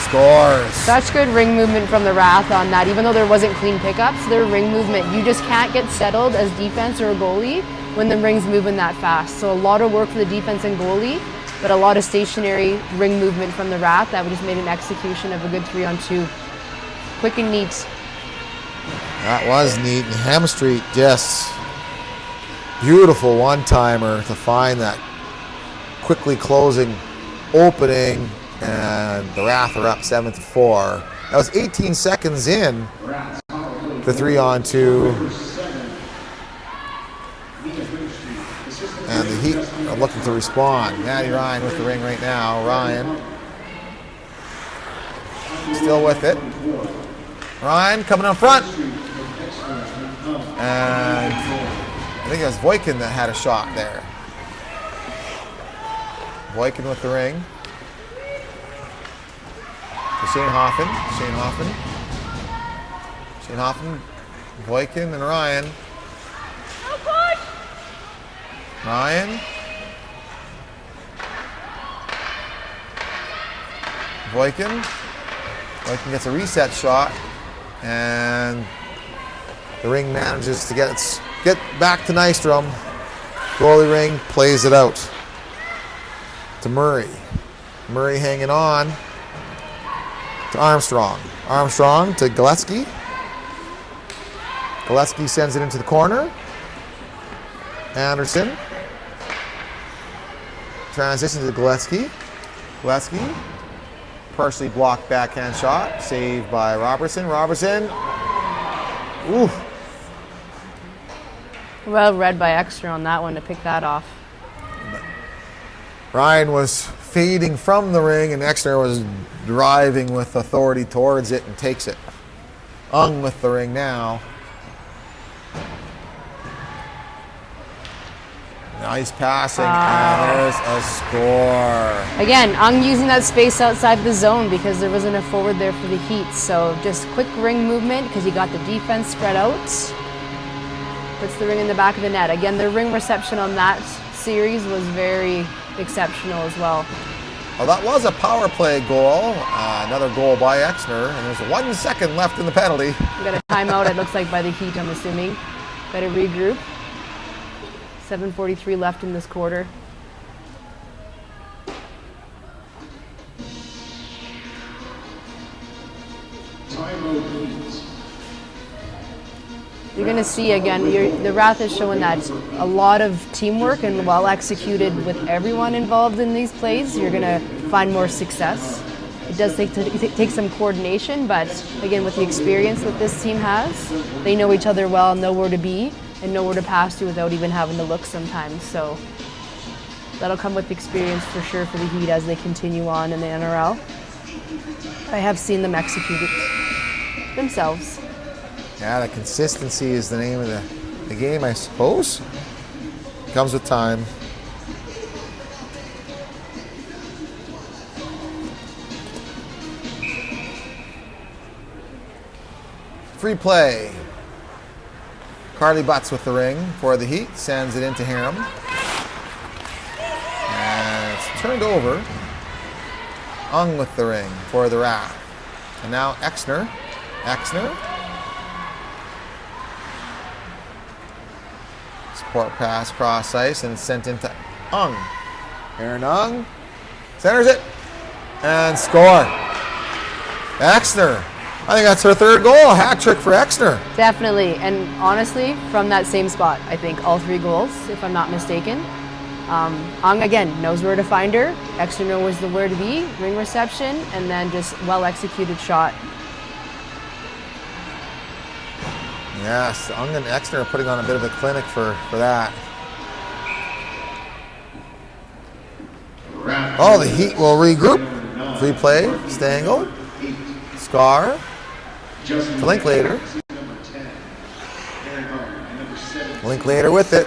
Scores. Such good ring movement from the Wrath on that. Even though there wasn't clean pickups, their ring movement, you just can't get settled as defense or a goalie when the ring's moving that fast. So a lot of work for the defense and goalie, but a lot of stationary ring movement from the Wrath that just made an execution of a good 3-on-2. Quick and neat. That was neat. And Hemstreet just beautiful one-timer to find that quickly closing opening, and the Wrath are up 7-4. That was 18 seconds in the 3-on-2. And the Heat are looking to respond. Matty Ryan with the ring right now. Ryan still with it. Ryan coming up front. And I think it was Voikin that had a shot there. Voikin with the ring. To Shane Hoffen. Voikin and Ryan. Ryan. Voikin. Voikin gets a reset shot, and the ring manages to get back to Nystrom. Goalie ring plays it out to Murray. Murray hanging on to Armstrong. Armstrong to Gillespie. Gillespie sends it into the corner. Anderson. Transition to Gillespie. Gillespie. Partially blocked backhand shot. Saved by Robertson. Robertson. Ooh. Well read by Extra on that one to pick that off. Ryan was fading from the ring, and Exner was driving with authority towards it and takes it. Ung with the ring now. Nice passing, and there's a score. Again, Ung using that space outside the zone because there wasn't a forward there for the Heat. So just quick ring movement because he got the defense spread out. Puts the ring in the back of the net. Again, the ring reception on that series was very exceptional as well. Well, that was a power play goal. Another goal by Exner, and there's 1 second left in the penalty. We got a timeout, it looks like, by the Heat, I'm assuming. Better regroup. 7:43 left in this quarter. You're going to see again, the Wrath is showing that a lot of teamwork and well executed with everyone involved in these plays. You're going to find more success. It does take some coordination, but again, with the experience that this team has, they know each other well, know where to be, and know where to pass to without even having to look sometimes. So that'll come with experience for sure for the Heat as they continue on in the NRL. I have seen them execute it themselves. Yeah, the consistency is the name of the game, I suppose. Comes with time. Free play. Carly Butts with the ring for the Heat. Sends it into Harem. And it's turned over. Ung with the ring for the Wrath. And now Exner. Support pass cross ice, and it's sent into Ung. Aaron Ung centers it and score. Exner. I think that's her third goal. A hat trick for Exner. Definitely, and honestly, from that same spot, I think all 3 goals, if I'm not mistaken. Ung again knows where to find her. Exner knows where to be. Ring reception, and then just well executed shot. Yes, Ung and Exner are putting on a bit of a clinic for that. Oh, the Heat will regroup. Free play, Stengel, Scar, to Linklater. Linklater with it.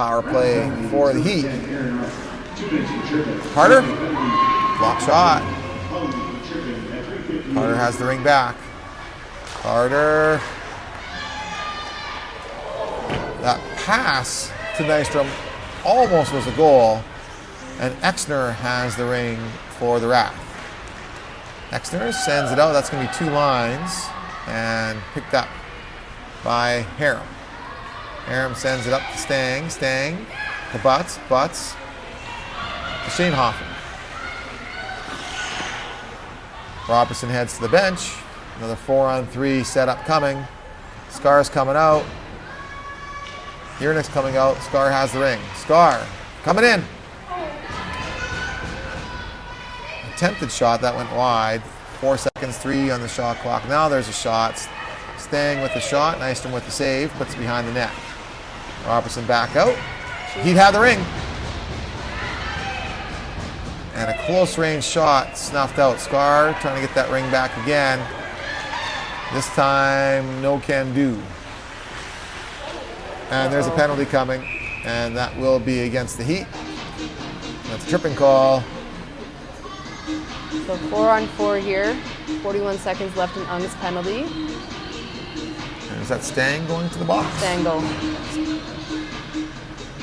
Power play for the Heat. Carter, block shot. Carter has the ring back. Carter. That pass to Nystrom almost was a goal. And Exner has the ring for the RATH. Exner sends it out. That's going to be 2 lines. And picked up by Harum. Harum sends it up to Stang. Stang to Butts. Butts to Shane Hoffman. Robertson heads to the bench. Another 4-on-3 setup coming. Scar's coming out. Yernick's coming out. Scar has the ring. Scar coming in. Attempted shot that went wide. 4 seconds, 3 on the shot clock. Now there's a shot. Staying with the shot. Nystrom with the save. Puts it behind the net. Robertson back out. He'd have the ring. And a close range shot snuffed out. Scar trying to get that ring back again. This time, no can do. And there's a penalty coming. And that will be against the Heat. That's a tripping call. So 4-on-4 here. 41 seconds left in Ung's penalty. And is that Stang going to the box? Stangle.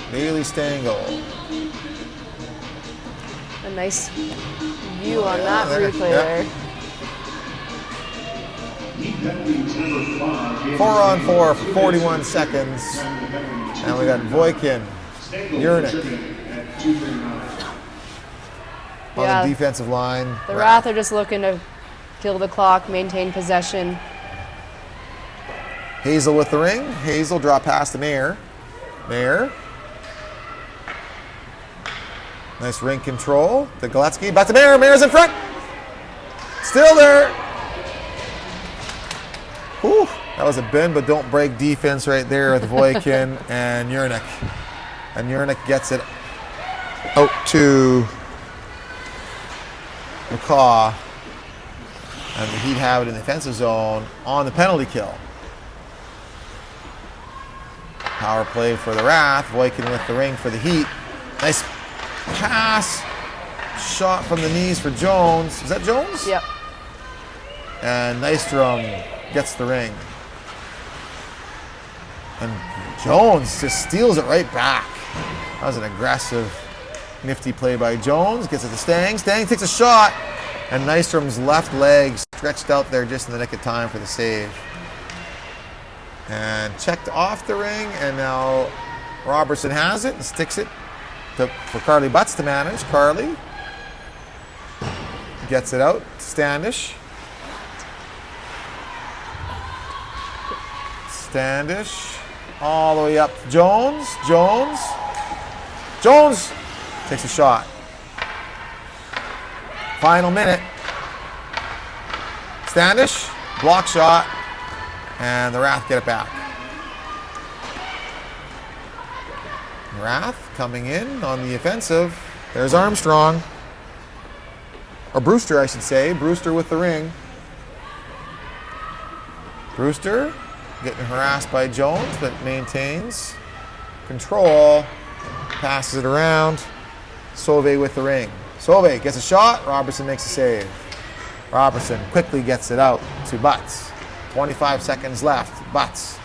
Bailey Stangl. A nice view on that replay there. 4-on-4 for 41 seconds. And we got Voikin, Yernick on the defensive line. The RATH are just looking to kill the clock, maintain possession. Hazel with the ring. Hazel drop past the Mayor. Mayor. Nice ring control. The Galetsky back to Mayor. Mayor's in front. Still there. Whew. That was a bend but don't break defense right there with Voikin and Yernick. And Yernick gets it out to McCaw. And the Heat have it in the defensive zone on the penalty kill. Power play for the RATH. Voikin with the ring for the Heat. Nice pass. Shot from the knees for Jones. Is that Jones? Yep. And Nystrom gets the ring. And Jones just steals it right back. That was an aggressive, nifty play by Jones. Gets it to Stang. Stang takes a shot. And Nystrom's left leg stretched out there just in the nick of time for the save. And checked off the ring. And now Robertson has it and sticks it for Carly Butts to manage. Carly gets it out to Standish. Standish all the way up to Jones. Jones takes a shot. Final minute. Standish, block shot, and the RATH get it back. RATH coming in on the offensive. There's Armstrong. Or Brewster, I should say. Brewster with the ring. Brewster getting harassed by Jones, but maintains control. Passes it around. Sauvé with the ring. Sauvé gets a shot. Robertson makes a save. Robertson quickly gets it out to Butts. 25 seconds left. Butts.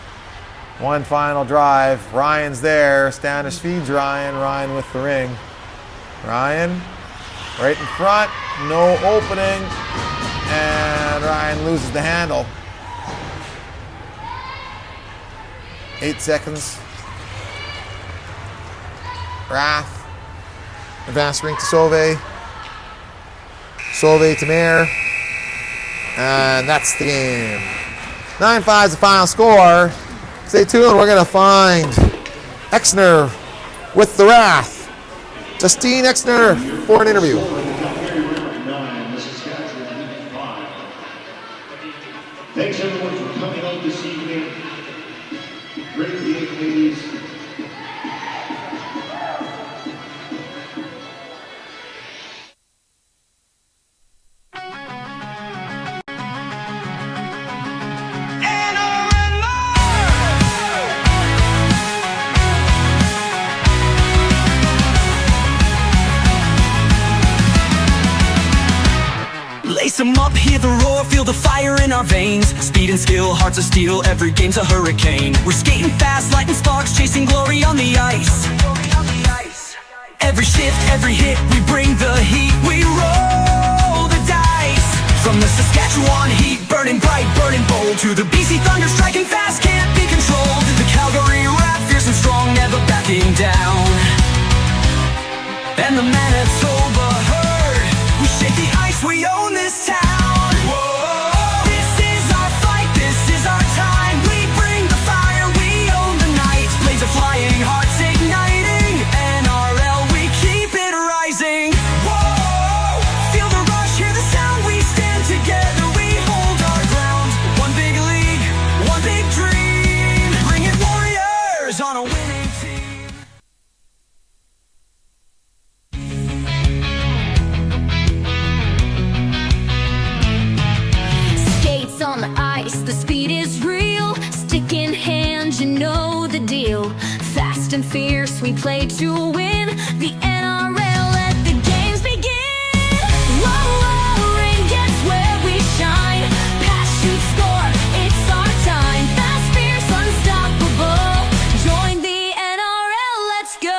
One final drive. Ryan's there. Standish feeds Ryan. Ryan with the ring. Ryan right in front. No opening. And Ryan loses the handle. 8 seconds. RATH. Advance ring to Sauvé. Sauvé to Mayer. And that's the game. 9-5 is the final score. Stay tuned. We're going to find Exner with the RATH. Justine Exner for an interview. Thanks everyone for coming out this evening. Great game, ladies. Lace 'em up, hear the roar, feel the fire in our veins. Speed and skill, hearts of steel, every game's a hurricane. We're skating fast, lighting sparks, chasing glory on the ice. Every shift, every hit, we bring the heat. We roll the dice. From the Saskatchewan heat, burning bright, burning bold, to the BC thunder, striking fast, can't be controlled. The Calgary RATH, fierce and strong, never backing down. And the Manitoba herd, we shake the ice, we own this town. Whoa. This is our fight, this is our time. We bring the fire, we own the night. Blades are flying, hearts igniting. NRL, we keep it rising. Whoa. Feel the rush, hear the sound, we stand together, we hold our ground. One big league, one big dream. Bring it, Warriors, on a winning team. On the ice, the speed is real. Stick in hand, you know the deal. Fast and fierce, we play to win. The NRL, let the games begin. Whoa, whoa, ring gets where we shine. Pass, shoot, score, it's our time. Fast, fierce, unstoppable. Join the NRL, let's go.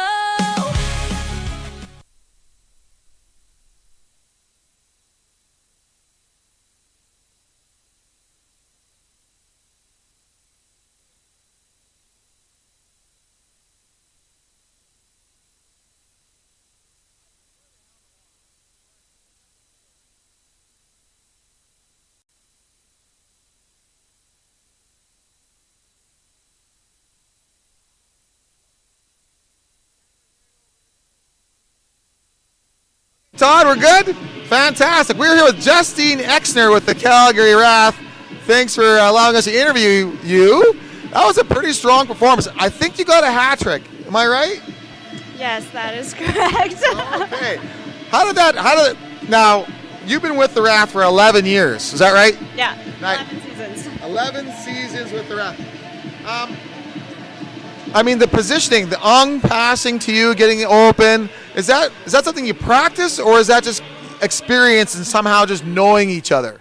Todd, we're good? Fantastic. We're here with Justine Exner with the Calgary RATH. Thanks for allowing us to interview you. That was a pretty strong performance. I think you got a hat trick. Am I right? Yes, that is correct. Okay. Now, you've been with the RATH for 11 years. Is that right? Yeah, Right. 11 seasons. 11 seasons with the RATH. I mean, the positioning, the passing to you, getting it open, is that something you practice, or is that just experience and somehow just knowing each other?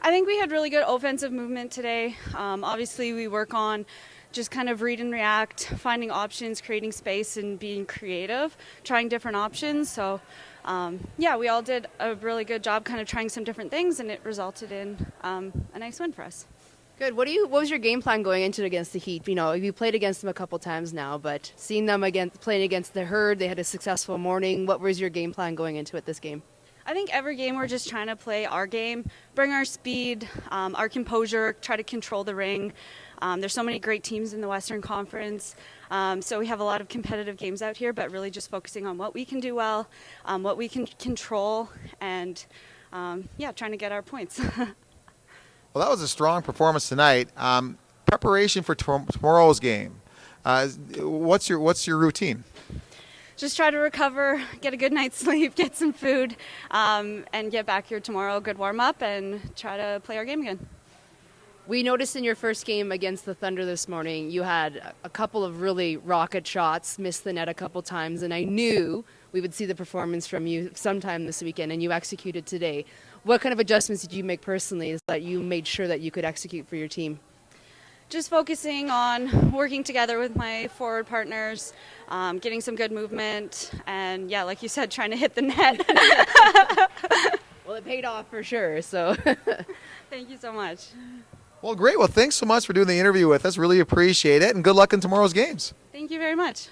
I think we had really good offensive movement today. Obviously, we work on just kind of read and react, finding options, creating space, and being creative, trying different options. So, yeah, we all did a really good job kind of trying some different things, and it resulted in a nice win for us. Good. What was your game plan going into against the Heat? You know, you played against them a couple times now, but seeing them playing against the Herd, they had a successful morning. What was your game plan going into it this game? I think every game we're just trying to play our game, bring our speed, our composure, try to control the ring. There's so many great teams in the Western Conference, so we have a lot of competitive games out here, but really just focusing on what we can do well, what we can control, and yeah, trying to get our points. Well, that was a strong performance tonight. Preparation for tomorrow's game. What's your routine? Just try to recover, get a good night's sleep, get some food, and get back here tomorrow, good warm-up, and try to play our game again. We noticed in your first game against the Thunder this morning, you had a couple of really rocket shots, missed the net a couple times, and I knew we would see the performance from you sometime this weekend, and you executed today. What kind of adjustments did you make personally that you made sure that you could execute for your team? Just focusing on working together with my forward partners, getting some good movement, and yeah, like you said, trying to hit the net. Well, it paid off for sure, so. Thank you so much. Well, great. Well, thanks so much for doing the interview with us. Really appreciate it, and good luck in tomorrow's games. Thank you very much.